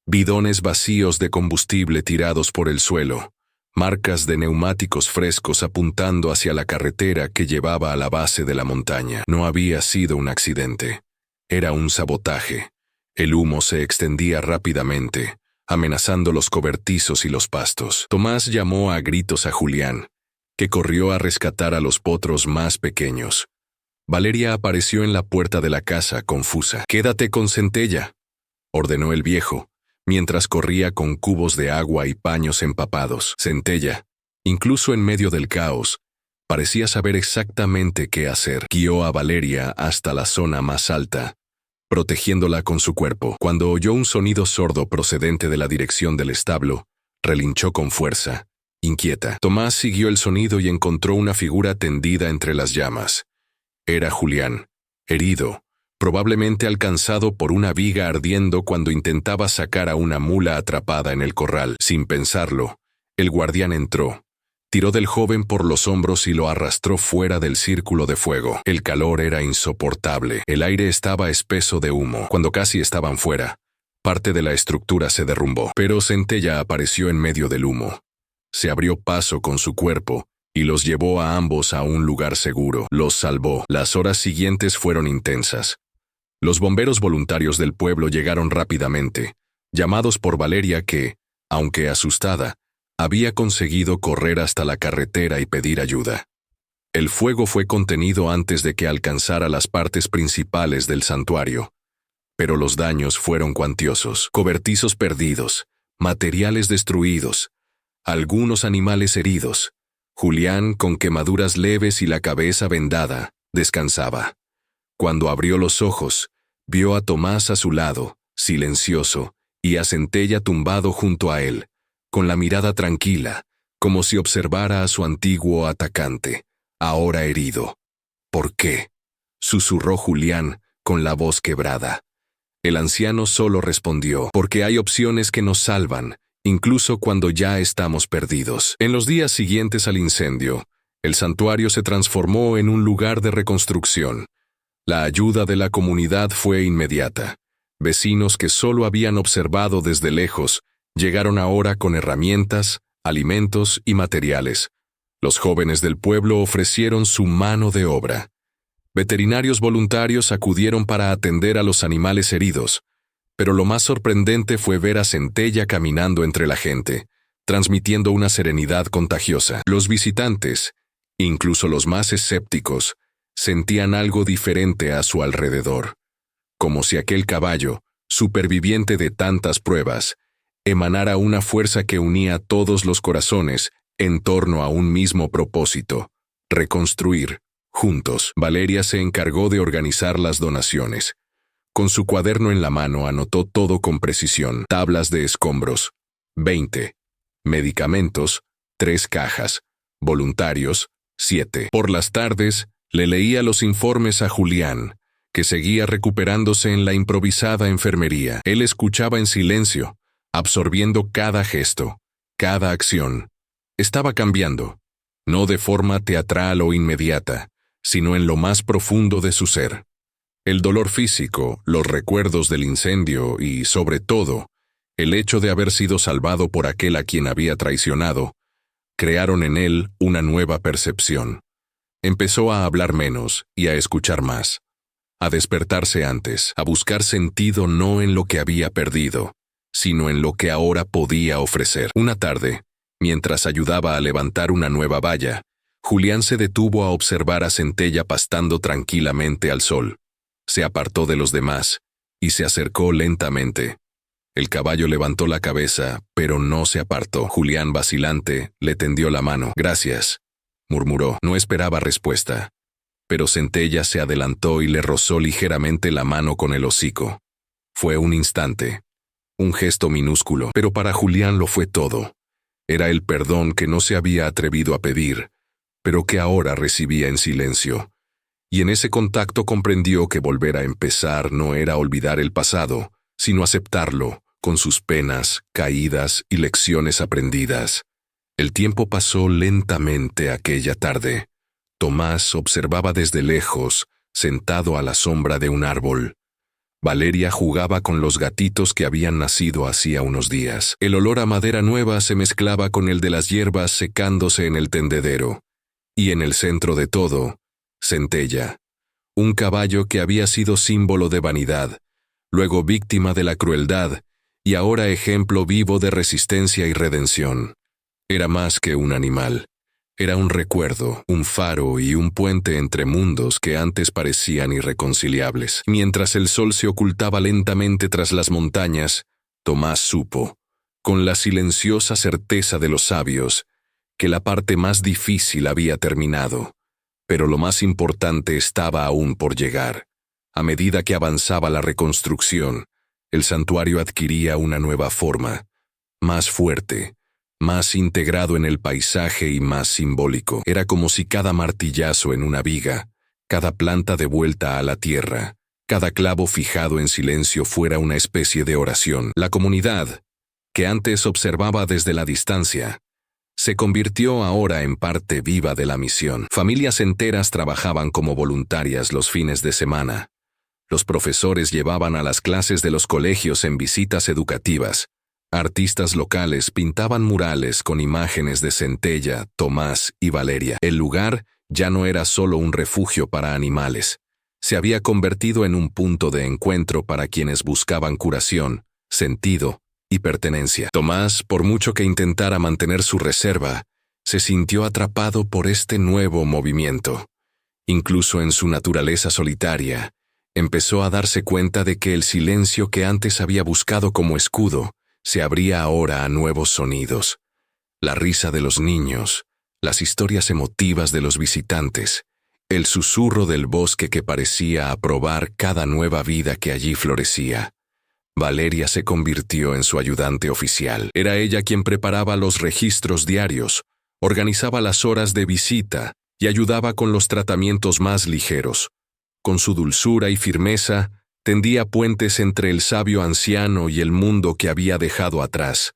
S1: Bidones vacíos de combustible tirados por el suelo, marcas de neumáticos frescos apuntando hacia la carretera que llevaba a la base de la montaña. No había sido un accidente. Era un sabotaje. El humo se extendía rápidamente, amenazando los cobertizos y los pastos. Tomás llamó a gritos a Julián, que corrió a rescatar a los potros más pequeños. Valeria apareció en la puerta de la casa, confusa. «Quédate con Centella», ordenó el viejo, mientras corría con cubos de agua y paños empapados. Centella, incluso en medio del caos, parecía saber exactamente qué hacer. Guió a Valeria hasta la zona más alta, protegiéndola con su cuerpo. Cuando oyó un sonido sordo procedente de la dirección del establo, relinchó con fuerza, inquieta. Tomás siguió el sonido y encontró una figura tendida entre las llamas. Era Julián, herido, probablemente alcanzado por una viga ardiendo cuando intentaba sacar a una mula atrapada en el corral. Sin pensarlo, el guardián entró, tiró del joven por los hombros y lo arrastró fuera del círculo de fuego. El calor era insoportable. El aire estaba espeso de humo. Cuando casi estaban fuera, parte de la estructura se derrumbó. Pero Centella apareció en medio del humo. Se abrió paso con su cuerpo y los llevó a ambos a un lugar seguro. Los salvó. Las horas siguientes fueron intensas. Los bomberos voluntarios del pueblo llegaron rápidamente, llamados por Valeria que, aunque asustada, había conseguido correr hasta la carretera y pedir ayuda. El fuego fue contenido antes de que alcanzara las partes principales del santuario, pero los daños fueron cuantiosos. Cobertizos perdidos, materiales destruidos, algunos animales heridos. Julián, con quemaduras leves y la cabeza vendada, descansaba. Cuando abrió los ojos, vio a Tomás a su lado, silencioso, y a Centella tumbado junto a él, con la mirada tranquila, como si observara a su antiguo atacante, ahora herido. «¿Por qué?», susurró Julián, con la voz quebrada. El anciano solo respondió, «Porque hay opciones que nos salvan, incluso cuando ya estamos perdidos». En los días siguientes al incendio, el santuario se transformó en un lugar de reconstrucción. La ayuda de la comunidad fue inmediata. Vecinos que solo habían observado desde lejos llegaron ahora con herramientas, alimentos y materiales. Los jóvenes del pueblo ofrecieron su mano de obra. Veterinarios voluntarios acudieron para atender a los animales heridos, pero lo más sorprendente fue ver a Centella caminando entre la gente, transmitiendo una serenidad contagiosa. Los visitantes, incluso los más escépticos, sentían algo diferente a su alrededor, como si aquel caballo, superviviente de tantas pruebas, emanara una fuerza que unía todos los corazones en torno a un mismo propósito: reconstruir, juntos. Valeria se encargó de organizar las donaciones. Con su cuaderno en la mano anotó todo con precisión. Tablas de escombros, 20. Medicamentos, 3 cajas. Voluntarios, 7. Por las tardes, le leía los informes a Julián, que seguía recuperándose en la improvisada enfermería. Él escuchaba en silencio, absorbiendo cada gesto, cada acción. Estaba cambiando, no de forma teatral o inmediata, sino en lo más profundo de su ser. El dolor físico, los recuerdos del incendio y, sobre todo, el hecho de haber sido salvado por aquel a quien había traicionado, crearon en él una nueva percepción. Empezó a hablar menos y a escuchar más, a despertarse antes, a buscar sentido no en lo que había perdido, sino en lo que ahora podía ofrecer. Una tarde, mientras ayudaba a levantar una nueva valla, Julián se detuvo a observar a Centella pastando tranquilamente al sol. Se apartó de los demás y se acercó lentamente. El caballo levantó la cabeza, pero no se apartó. Julián, vacilante, le tendió la mano. «Gracias», murmuró. No esperaba respuesta, pero Centella se adelantó y le rozó ligeramente la mano con el hocico. Fue un instante, un gesto minúsculo, pero para Julián lo fue todo. Era el perdón que no se había atrevido a pedir, pero que ahora recibía en silencio. Y en ese contacto comprendió que volver a empezar no era olvidar el pasado, sino aceptarlo, con sus penas, caídas y lecciones aprendidas. El tiempo pasó lentamente aquella tarde. Tomás observaba desde lejos, sentado a la sombra de un árbol. Valeria jugaba con los gatitos que habían nacido hacía unos días. El olor a madera nueva se mezclaba con el de las hierbas secándose en el tendedero. Y en el centro de todo, Centella, un caballo que había sido símbolo de vanidad, luego víctima de la crueldad y ahora ejemplo vivo de resistencia y redención. Era más que un animal. Era un recuerdo, un faro y un puente entre mundos que antes parecían irreconciliables. Mientras el sol se ocultaba lentamente tras las montañas, Tomás supo, con la silenciosa certeza de los sabios, que la parte más difícil había terminado, pero lo más importante estaba aún por llegar. A medida que avanzaba la reconstrucción, el santuario adquiría una nueva forma, más fuerte, más integrado en el paisaje y más simbólico. Era como si cada martillazo en una viga, cada planta de vuelta a la tierra, cada clavo fijado en silencio fuera una especie de oración. La comunidad, que antes observaba desde la distancia, se convirtió ahora en parte viva de la misión. Familias enteras trabajaban como voluntarias los fines de semana. Los profesores llevaban a las clases de los colegios en visitas educativas. Artistas locales pintaban murales con imágenes de Centella, Tomás y Valeria. El lugar ya no era solo un refugio para animales. Se había convertido en un punto de encuentro para quienes buscaban curación, sentido y pertenencia. Tomás, por mucho que intentara mantener su reserva, se sintió atrapado por este nuevo movimiento. Incluso en su naturaleza solitaria, empezó a darse cuenta de que el silencio que antes había buscado como escudo se abría ahora a nuevos sonidos. La risa de los niños, las historias emotivas de los visitantes, el susurro del bosque que parecía aprobar cada nueva vida que allí florecía. Valeria se convirtió en su ayudante oficial. Era ella quien preparaba los registros diarios, organizaba las horas de visita y ayudaba con los tratamientos más ligeros. Con su dulzura y firmeza, tendía puentes entre el sabio anciano y el mundo que había dejado atrás.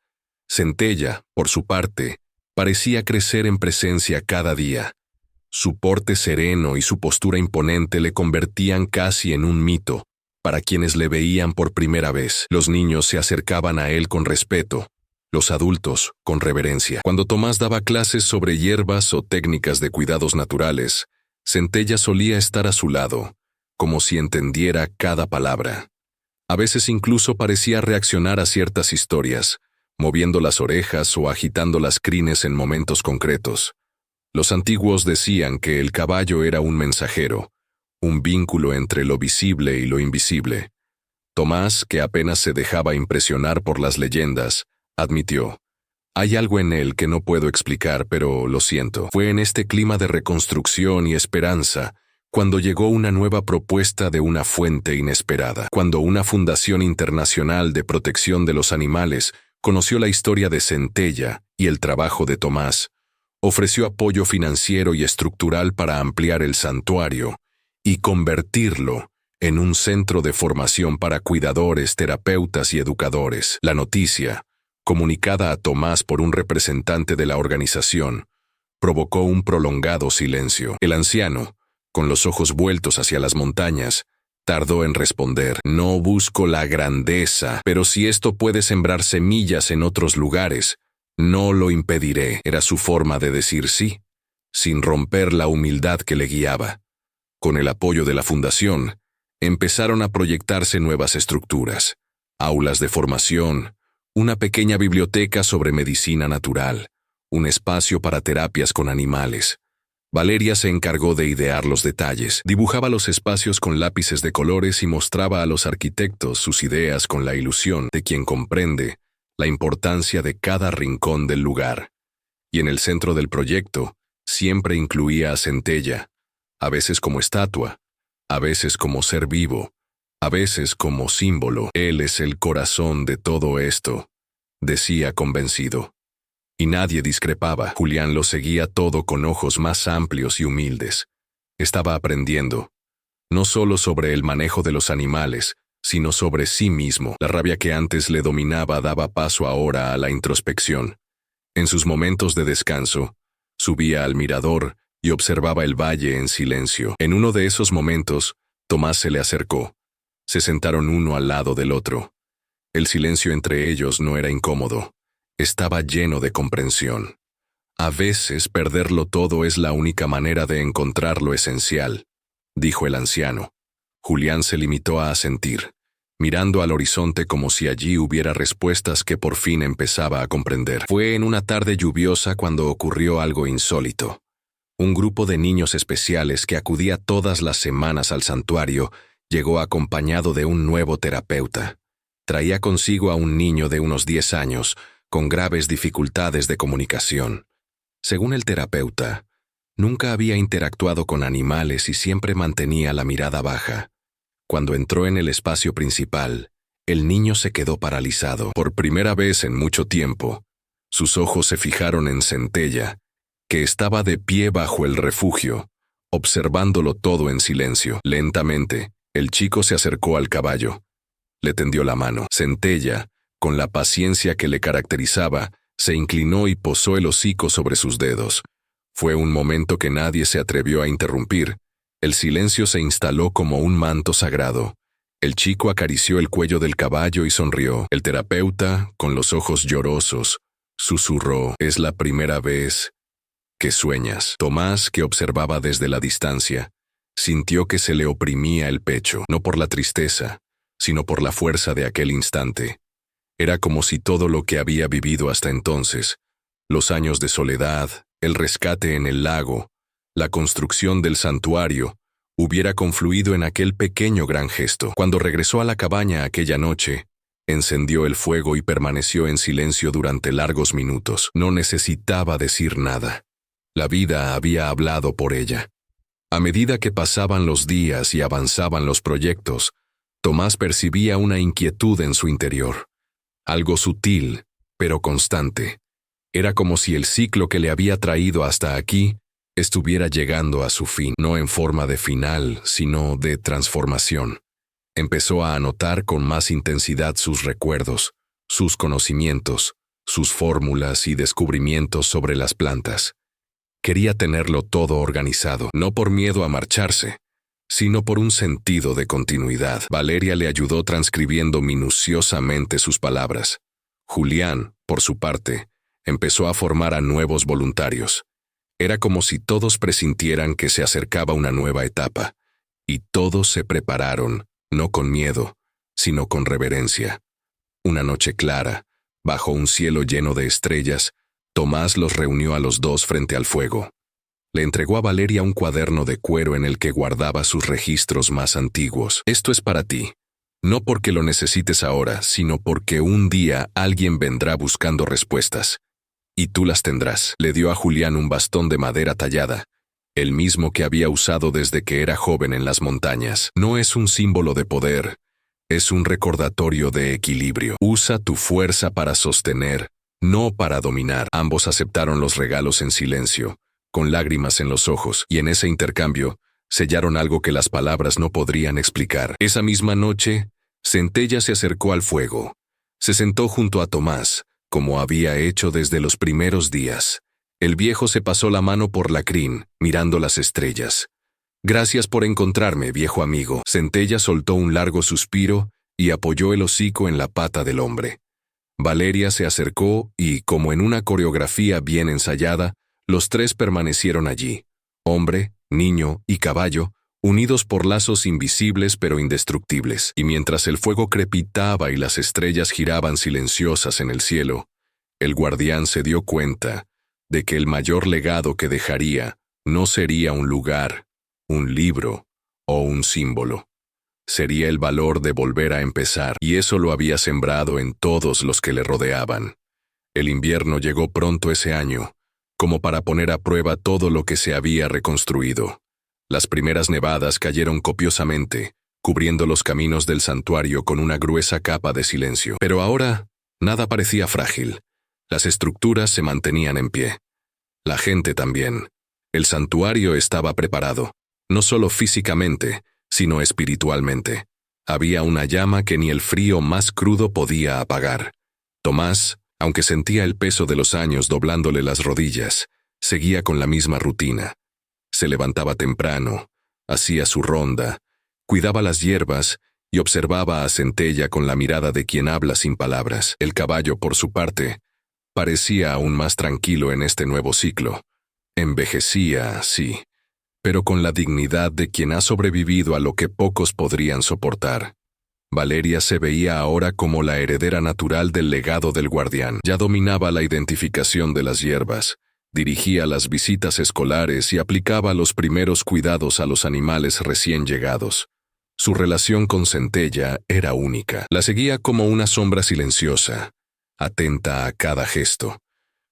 S1: Centella, por su parte, parecía crecer en presencia cada día. Su porte sereno y su postura imponente le convertían casi en un mito. Para quienes le veían por primera vez, los niños se acercaban a él con respeto, los adultos con reverencia. Cuando Tomás daba clases sobre hierbas o técnicas de cuidados naturales, Centella solía estar a su lado, como si entendiera cada palabra. A veces incluso parecía reaccionar a ciertas historias, moviendo las orejas o agitando las crines en momentos concretos. Los antiguos decían que el caballo era un mensajero, un vínculo entre lo visible y lo invisible. Tomás, que apenas se dejaba impresionar por las leyendas, admitió: «Hay algo en él que no puedo explicar, pero lo siento». Fue en este clima de reconstrucción y esperanza cuando llegó una nueva propuesta de una fuente inesperada. Cuando una fundación internacional de protección de los animales conoció la historia de Centella y el trabajo de Tomás, ofreció apoyo financiero y estructural para ampliar el santuario y convertirlo en un centro de formación para cuidadores, terapeutas y educadores. La noticia, comunicada a Tomás por un representante de la organización, provocó un prolongado silencio. El anciano, con los ojos vueltos hacia las montañas, tardó en responder. No busco la grandeza, pero si esto puede sembrar semillas en otros lugares, no lo impediré. Era su forma de decir sí, sin romper la humildad que le guiaba. Con el apoyo de la fundación, empezaron a proyectarse nuevas estructuras, aulas de formación, una pequeña biblioteca sobre medicina natural, un espacio para terapias con animales. Valeria se encargó de idear los detalles, dibujaba los espacios con lápices de colores y mostraba a los arquitectos sus ideas con la ilusión de quien comprende la importancia de cada rincón del lugar. Y en el centro del proyecto siempre incluía a Centella, a veces como estatua, a veces como ser vivo, a veces como símbolo. Él es el corazón de todo esto, decía convencido. Y nadie discrepaba. Julián lo seguía todo con ojos más amplios y humildes. Estaba aprendiendo, no solo sobre el manejo de los animales, sino sobre sí mismo. La rabia que antes le dominaba daba paso ahora a la introspección. En sus momentos de descanso, subía al mirador y observaba el valle en silencio. En uno de esos momentos, Tomás se le acercó. Se sentaron uno al lado del otro. El silencio entre ellos no era incómodo. Estaba lleno de comprensión. A veces perderlo todo es la única manera de encontrar lo esencial, dijo el anciano. Julián se limitó a asentir, mirando al horizonte como si allí hubiera respuestas que por fin empezaba a comprender. Fue en una tarde lluviosa cuando ocurrió algo insólito. Un grupo de niños especiales que acudía todas las semanas al santuario llegó acompañado de un nuevo terapeuta. Traía consigo a un niño de unos 10 años, con graves dificultades de comunicación. Según el terapeuta, nunca había interactuado con animales y siempre mantenía la mirada baja. Cuando entró en el espacio principal, el niño se quedó paralizado. Por primera vez en mucho tiempo, sus ojos se fijaron en Centella, que estaba de pie bajo el refugio, observándolo todo en silencio. Lentamente, el chico se acercó al caballo. Le tendió la mano. Centella, con la paciencia que le caracterizaba, se inclinó y posó el hocico sobre sus dedos. Fue un momento que nadie se atrevió a interrumpir. El silencio se instaló como un manto sagrado. El chico acarició el cuello del caballo y sonrió. El terapeuta, con los ojos llorosos, susurró: «Es la primera vez que sueñas». Tomás, que observaba desde la distancia, sintió que se le oprimía el pecho, no por la tristeza, sino por la fuerza de aquel instante. Era como si todo lo que había vivido hasta entonces, los años de soledad, el rescate en el lago, la construcción del santuario, hubiera confluido en aquel pequeño gran gesto. Cuando regresó a la cabaña aquella noche, encendió el fuego y permaneció en silencio durante largos minutos. No necesitaba decir nada. La vida había hablado por ella. A medida que pasaban los días y avanzaban los proyectos, Tomás percibía una inquietud en su interior. Algo sutil, pero constante. Era como si el ciclo que le había traído hasta aquí estuviera llegando a su fin, no en forma de final, sino de transformación. Empezó a anotar con más intensidad sus recuerdos, sus conocimientos, sus fórmulas y descubrimientos sobre las plantas. Quería tenerlo todo organizado, no por miedo a marcharse, sino por un sentido de continuidad. Valeria le ayudó transcribiendo minuciosamente sus palabras. Julián, por su parte, empezó a formar a nuevos voluntarios. Era como si todos presintieran que se acercaba una nueva etapa, y todos se prepararon, no con miedo, sino con reverencia. Una noche clara, bajo un cielo lleno de estrellas, Tomás los reunió a los dos frente al fuego. Le entregó a Valeria un cuaderno de cuero en el que guardaba sus registros más antiguos. «Esto es para ti, no porque lo necesites ahora, sino porque un día alguien vendrá buscando respuestas. Y tú las tendrás». Le dio a Julián un bastón de madera tallada, el mismo que había usado desde que era joven en las montañas. «No es un símbolo de poder, es un recordatorio de equilibrio. Usa tu fuerza para sostener, no para dominar». Ambos aceptaron los regalos en silencio, con lágrimas en los ojos, y en ese intercambio sellaron algo que las palabras no podrían explicar. Esa misma noche, Centella se acercó al fuego. Se sentó junto a Tomás, como había hecho desde los primeros días. El viejo se pasó la mano por la crin, mirando las estrellas. «Gracias por encontrarme, viejo amigo». Centella soltó un largo suspiro y apoyó el hocico en la pata del hombre. Valeria se acercó y, como en una coreografía bien ensayada, los tres permanecieron allí. Hombre, niño y caballo, unidos por lazos invisibles pero indestructibles. Y mientras el fuego crepitaba y las estrellas giraban silenciosas en el cielo, el guardián se dio cuenta de que el mayor legado que dejaría no sería un lugar, un libro o un símbolo. Sería el valor de volver a empezar, y eso lo había sembrado en todos los que le rodeaban. El invierno llegó pronto ese año, como para poner a prueba todo lo que se había reconstruido. Las primeras nevadas cayeron copiosamente, cubriendo los caminos del santuario con una gruesa capa de silencio. Pero ahora, nada parecía frágil. Las estructuras se mantenían en pie. La gente también. El santuario estaba preparado, no solo físicamente, sino espiritualmente. Había una llama que ni el frío más crudo podía apagar. Tomás, aunque sentía el peso de los años doblándole las rodillas, seguía con la misma rutina. Se levantaba temprano, hacía su ronda, cuidaba las hierbas y observaba a Centella con la mirada de quien habla sin palabras. El caballo, por su parte, parecía aún más tranquilo en este nuevo ciclo. Envejecía, sí, pero con la dignidad de quien ha sobrevivido a lo que pocos podrían soportar. Valeria se veía ahora como la heredera natural del legado del guardián. Ya dominaba la identificación de las hierbas, dirigía las visitas escolares y aplicaba los primeros cuidados a los animales recién llegados. Su relación con Centella era única. La seguía como una sombra silenciosa, atenta a cada gesto,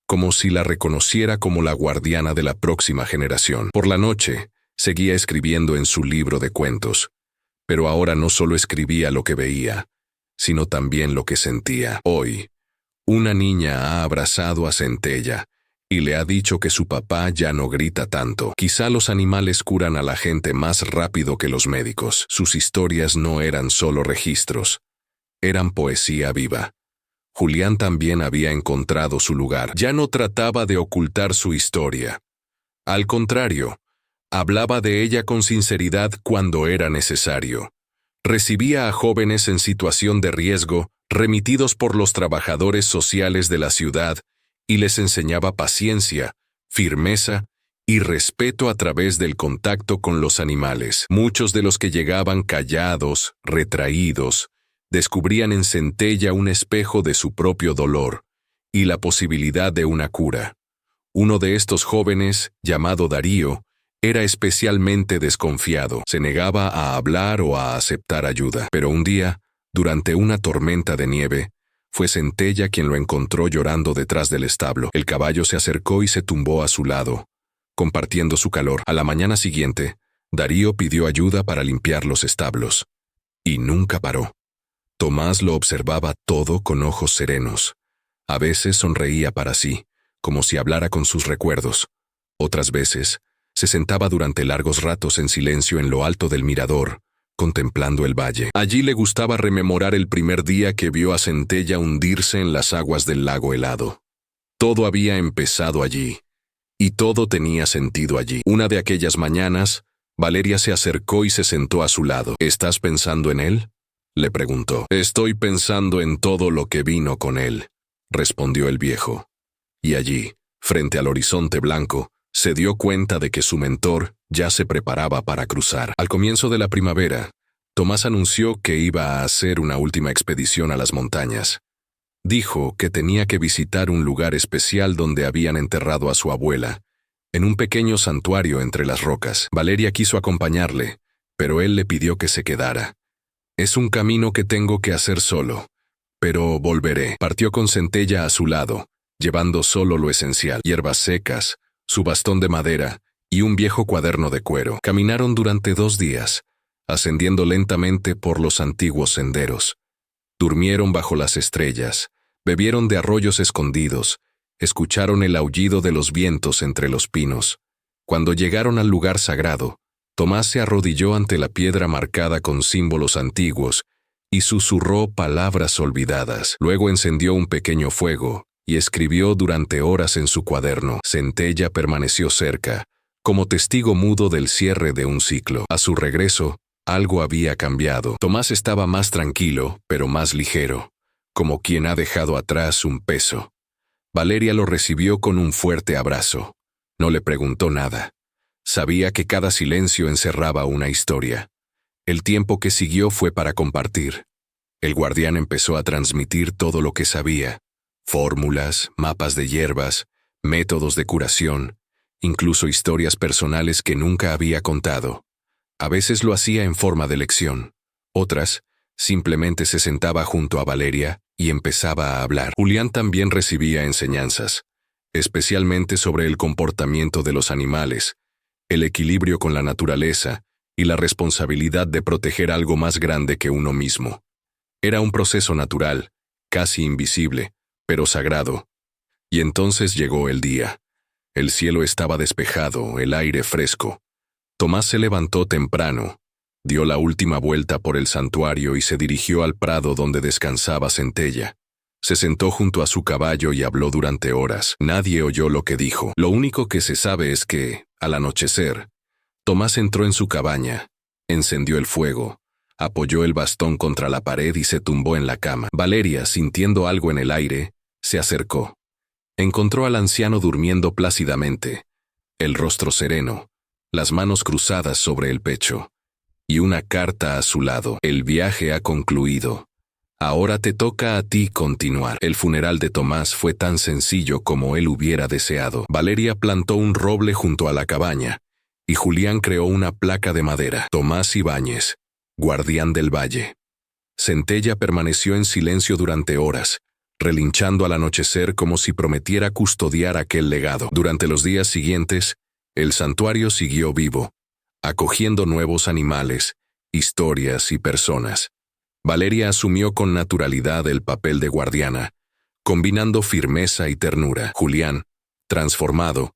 S1: como si la reconociera como la guardiana de la próxima generación. Por la noche, seguía escribiendo en su libro de cuentos, pero ahora no solo escribía lo que veía, sino también lo que sentía. Hoy, una niña ha abrazado a Centella y le ha dicho que su papá ya no grita tanto. Quizá los animales curan a la gente más rápido que los médicos. Sus historias no eran solo registros, eran poesía viva. Julián también había encontrado su lugar. Ya no trataba de ocultar su historia. Al contrario, hablaba de ella con sinceridad cuando era necesario. Recibía a jóvenes en situación de riesgo, remitidos por los trabajadores sociales de la ciudad, y les enseñaba paciencia, firmeza y respeto a través del contacto con los animales. Muchos de los que llegaban callados, retraídos, descubrían en Centella un espejo de su propio dolor y la posibilidad de una cura. Uno de estos jóvenes, llamado Darío, era especialmente desconfiado. Se negaba a hablar o a aceptar ayuda. Pero un día, durante una tormenta de nieve, fue Centella quien lo encontró llorando detrás del establo. El caballo se acercó y se tumbó a su lado, compartiendo su calor. A la mañana siguiente, Darío pidió ayuda para limpiar los establos. Y nunca paró. Tomás lo observaba todo con ojos serenos. A veces sonreía para sí, como si hablara con sus recuerdos. Otras veces, se sentaba durante largos ratos en silencio en lo alto del mirador, contemplando el valle. Allí le gustaba rememorar el primer día que vio a Centella hundirse en las aguas del lago helado. Todo había empezado allí, y todo tenía sentido allí. Una de aquellas mañanas, Valeria se acercó y se sentó a su lado. ¿Estás pensando en él?, le preguntó. Estoy pensando en todo lo que vino con él, respondió el viejo. Y allí, frente al horizonte blanco, se dio cuenta de que su mentor ya se preparaba para cruzar. Al comienzo de la primavera, Tomás anunció que iba a hacer una última expedición a las montañas. Dijo que tenía que visitar un lugar especial donde habían enterrado a su abuela, en un pequeño santuario entre las rocas. Valeria quiso acompañarle, pero él le pidió que se quedara. Es un camino que tengo que hacer solo, pero volveré. Partió con Centella a su lado, llevando solo lo esencial: hierbas secas, su bastón de madera y un viejo cuaderno de cuero. Caminaron durante 2 días, ascendiendo lentamente por los antiguos senderos. Durmieron bajo las estrellas, bebieron de arroyos escondidos, escucharon el aullido de los vientos entre los pinos. Cuando llegaron al lugar sagrado, Tomás se arrodilló ante la piedra marcada con símbolos antiguos y susurró palabras olvidadas. Luego encendió un pequeño fuego y escribió durante horas en su cuaderno. Centella permaneció cerca, como testigo mudo del cierre de un ciclo. A su regreso, algo había cambiado. Tomás estaba más tranquilo, pero más ligero, como quien ha dejado atrás un peso. Valeria lo recibió con un fuerte abrazo. No le preguntó nada. Sabía que cada silencio encerraba una historia. El tiempo que siguió fue para compartir. El guardián empezó a transmitir todo lo que sabía: fórmulas, mapas de hierbas, métodos de curación, incluso historias personales que nunca había contado. A veces lo hacía en forma de lección. Otras, simplemente se sentaba junto a Valeria y empezaba a hablar. Julián también recibía enseñanzas, especialmente sobre el comportamiento de los animales, el equilibrio con la naturaleza y la responsabilidad de proteger algo más grande que uno mismo. Era un proceso natural, casi invisible, pero sagrado. Y entonces llegó el día. El cielo estaba despejado, el aire fresco. Tomás se levantó temprano, dio la última vuelta por el santuario y se dirigió al prado donde descansaba Centella. Se sentó junto a su caballo y habló durante horas. Nadie oyó lo que dijo. Lo único que se sabe es que, al anochecer, Tomás entró en su cabaña, encendió el fuego, apoyó el bastón contra la pared y se tumbó en la cama. Valeria, sintiendo algo en el aire, se acercó. Encontró al anciano durmiendo plácidamente, el rostro sereno, las manos cruzadas sobre el pecho, y una carta a su lado. El viaje ha concluido. Ahora te toca a ti continuar. El funeral de Tomás fue tan sencillo como él hubiera deseado. Valeria plantó un roble junto a la cabaña, y Julián creó una placa de madera. Tomás Ibáñez, guardián del valle. Centella permaneció en silencio durante horas, relinchando al anochecer como si prometiera custodiar aquel legado. Durante los días siguientes, el santuario siguió vivo, acogiendo nuevos animales, historias y personas. Valeria asumió con naturalidad el papel de guardiana, combinando firmeza y ternura. Julián, transformado,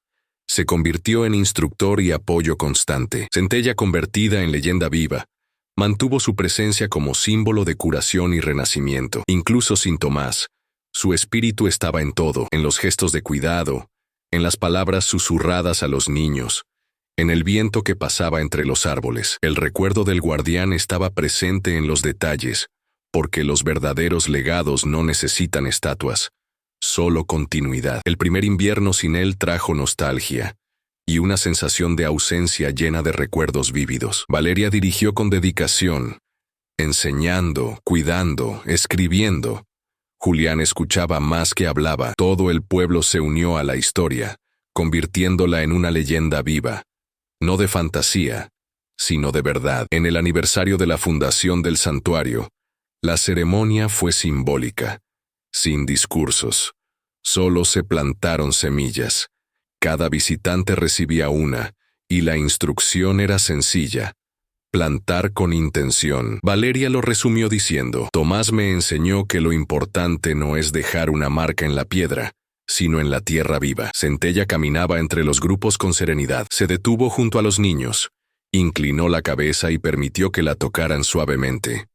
S1: se convirtió en instructor y apoyo constante. Centella, convertida en leyenda viva, mantuvo su presencia como símbolo de curación y renacimiento. Incluso sin Tomás, su espíritu estaba en todo, en los gestos de cuidado, en las palabras susurradas a los niños, en el viento que pasaba entre los árboles. El recuerdo del guardián estaba presente en los detalles, porque los verdaderos legados no necesitan estatuas, solo continuidad. El primer invierno sin él trajo nostalgia y una sensación de ausencia llena de recuerdos vívidos. Valeria dirigió con dedicación, enseñando, cuidando, escribiendo. Julián escuchaba más que hablaba. Todo el pueblo se unió a la historia, convirtiéndola en una leyenda viva. No de fantasía, sino de verdad. En el aniversario de la fundación del santuario, la ceremonia fue simbólica, sin discursos. Solo se plantaron semillas. Cada visitante recibía una, y la instrucción era sencilla: plantar con intención. Valeria lo resumió diciendo: Tomás me enseñó que lo importante no es dejar una marca en la piedra, sino en la tierra viva. Centella caminaba entre los grupos con serenidad. Se detuvo junto a los niños, inclinó la cabeza y permitió que la tocaran suavemente.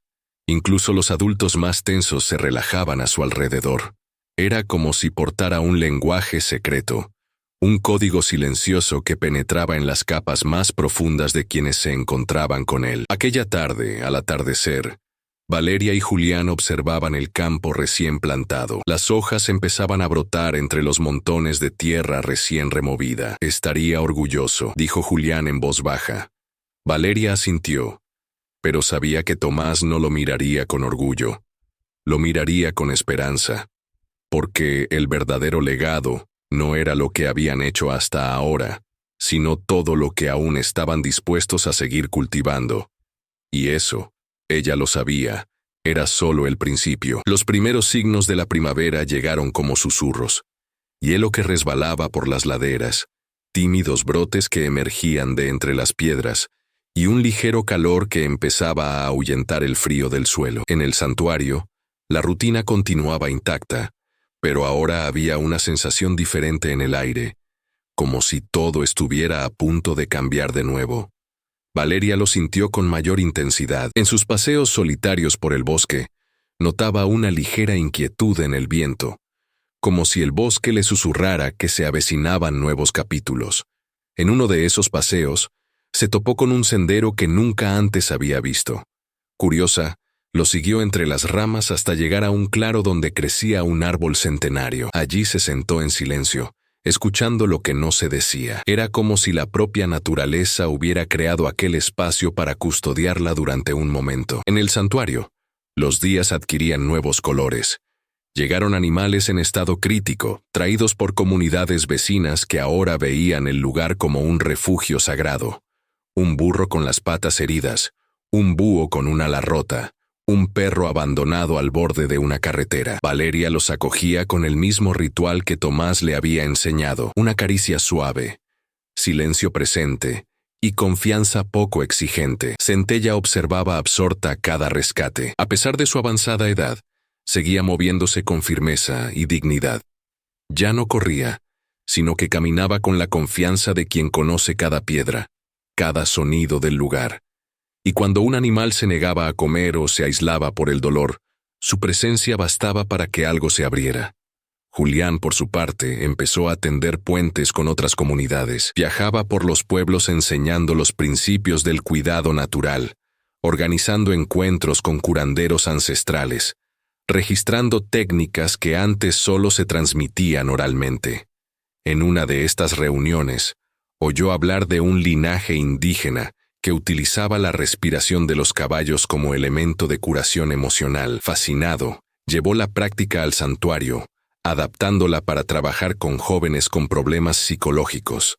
S1: Incluso los adultos más tensos se relajaban a su alrededor. Era como si portara un lenguaje secreto, un código silencioso que penetraba en las capas más profundas de quienes se encontraban con él. Aquella tarde, al atardecer, Valeria y Julián observaban el campo recién plantado. Las hojas empezaban a brotar entre los montones de tierra recién removida. Estaría orgulloso, dijo Julián en voz baja. Valeria asintió, pero sabía que Tomás no lo miraría con orgullo. Lo miraría con esperanza, porque el verdadero legado no era lo que habían hecho hasta ahora, sino todo lo que aún estaban dispuestos a seguir cultivando. Y eso, ella lo sabía, era solo el principio. Los primeros signos de la primavera llegaron como susurros. Hielo que resbalaba por las laderas, tímidos brotes que emergían de entre las piedras, y un ligero calor que empezaba a ahuyentar el frío del suelo. En el santuario, la rutina continuaba intacta, pero ahora había una sensación diferente en el aire, como si todo estuviera a punto de cambiar de nuevo. Valeria lo sintió con mayor intensidad. En sus paseos solitarios por el bosque, notaba una ligera inquietud en el viento, como si el bosque le susurrara que se avecinaban nuevos capítulos. En uno de esos paseos, se topó con un sendero que nunca antes había visto. Curiosa, lo siguió entre las ramas hasta llegar a un claro donde crecía un árbol centenario. Allí se sentó en silencio, escuchando lo que no se decía. Era como si la propia naturaleza hubiera creado aquel espacio para custodiarla durante un momento. En el santuario, los días adquirían nuevos colores. Llegaron animales en estado crítico, traídos por comunidades vecinas que ahora veían el lugar como un refugio sagrado. Un burro con las patas heridas, un búho con un ala rota, un perro abandonado al borde de una carretera. Valeria los acogía con el mismo ritual que Tomás le había enseñado, una caricia suave, silencio presente y confianza poco exigente. Centella observaba absorta cada rescate. A pesar de su avanzada edad, seguía moviéndose con firmeza y dignidad. Ya no corría, sino que caminaba con la confianza de quien conoce cada piedra, cada sonido del lugar. Y cuando un animal se negaba a comer o se aislaba por el dolor, su presencia bastaba para que algo se abriera. Julián, por su parte, empezó a tender puentes con otras comunidades. Viajaba por los pueblos enseñando los principios del cuidado natural, organizando encuentros con curanderos ancestrales, registrando técnicas que antes solo se transmitían oralmente. En una de estas reuniones, oyó hablar de un linaje indígena que utilizaba la respiración de los caballos como elemento de curación emocional. Fascinado, llevó la práctica al santuario, adaptándola para trabajar con jóvenes con problemas psicológicos.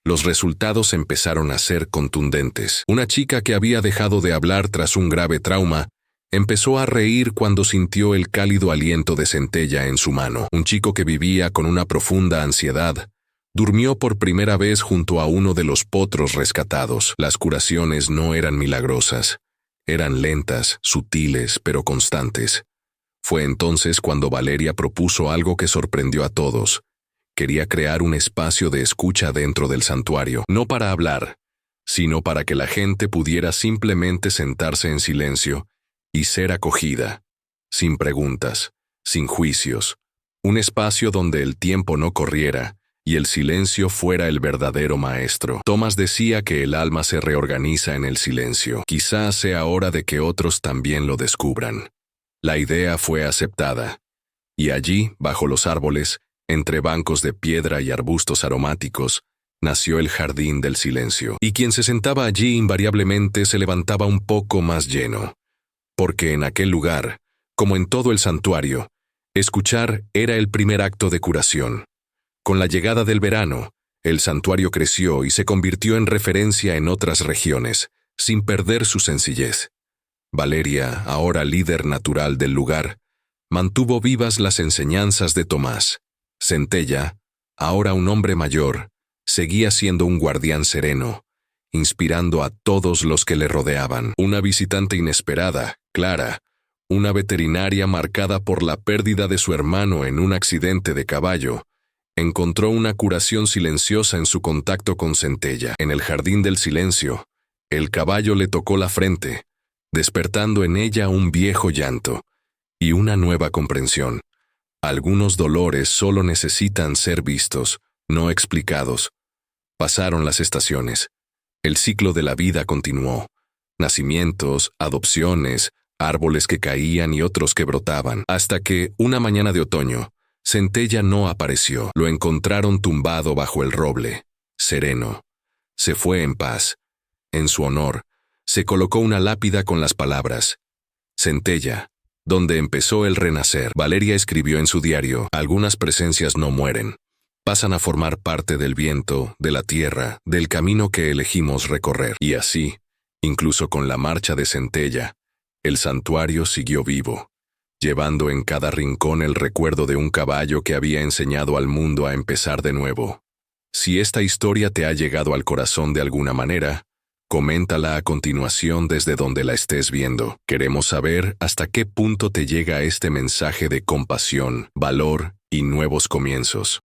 S1: Los resultados empezaron a ser contundentes. Una chica que había dejado de hablar tras un grave trauma, empezó a reír cuando sintió el cálido aliento de Centella en su mano. Un chico que vivía con una profunda ansiedad, durmió por primera vez junto a uno de los potros rescatados. Las curaciones no eran milagrosas, eran lentas, sutiles, pero constantes. Fue entonces cuando Valeria propuso algo que sorprendió a todos. Quería crear un espacio de escucha dentro del santuario, no para hablar, sino para que la gente pudiera simplemente sentarse en silencio y ser acogida, sin preguntas, sin juicios. Un espacio donde el tiempo no corriera y el silencio fuera el verdadero maestro. Tomás decía que el alma se reorganiza en el silencio. Quizás sea hora de que otros también lo descubran. La idea fue aceptada. Y allí, bajo los árboles, entre bancos de piedra y arbustos aromáticos, nació el jardín del silencio. Y quien se sentaba allí invariablemente se levantaba un poco más lleno. Porque en aquel lugar, como en todo el santuario, escuchar era el primer acto de curación. Con la llegada del verano, el santuario creció y se convirtió en referencia en otras regiones, sin perder su sencillez. Valeria, ahora líder natural del lugar, mantuvo vivas las enseñanzas de Tomás. Centella, ahora un hombre mayor, seguía siendo un guardián sereno, inspirando a todos los que le rodeaban. Una visitante inesperada, Clara, una veterinaria marcada por la pérdida de su hermano en un accidente de caballo, encontró una curación silenciosa en su contacto con Centella. En el jardín del silencio, el caballo le tocó la frente, despertando en ella un viejo llanto y una nueva comprensión. Algunos dolores solo necesitan ser vistos, no explicados. Pasaron las estaciones. El ciclo de la vida continuó. Nacimientos, adopciones, árboles que caían y otros que brotaban, hasta que, una mañana de otoño, Centella no apareció. Lo encontraron tumbado bajo el roble, sereno. Se fue en paz. En su honor, se colocó una lápida con las palabras: Centella, donde empezó el renacer. Valeria escribió en su diario: algunas presencias no mueren. Pasan a formar parte del viento, de la tierra, del camino que elegimos recorrer. Y así, incluso con la marcha de Centella, el santuario siguió vivo, llevando en cada rincón el recuerdo de un caballo que había enseñado al mundo a empezar de nuevo. Si esta historia te ha llegado al corazón de alguna manera, coméntala a continuación desde donde la estés viendo. Queremos saber hasta qué punto te llega este mensaje de compasión, valor y nuevos comienzos.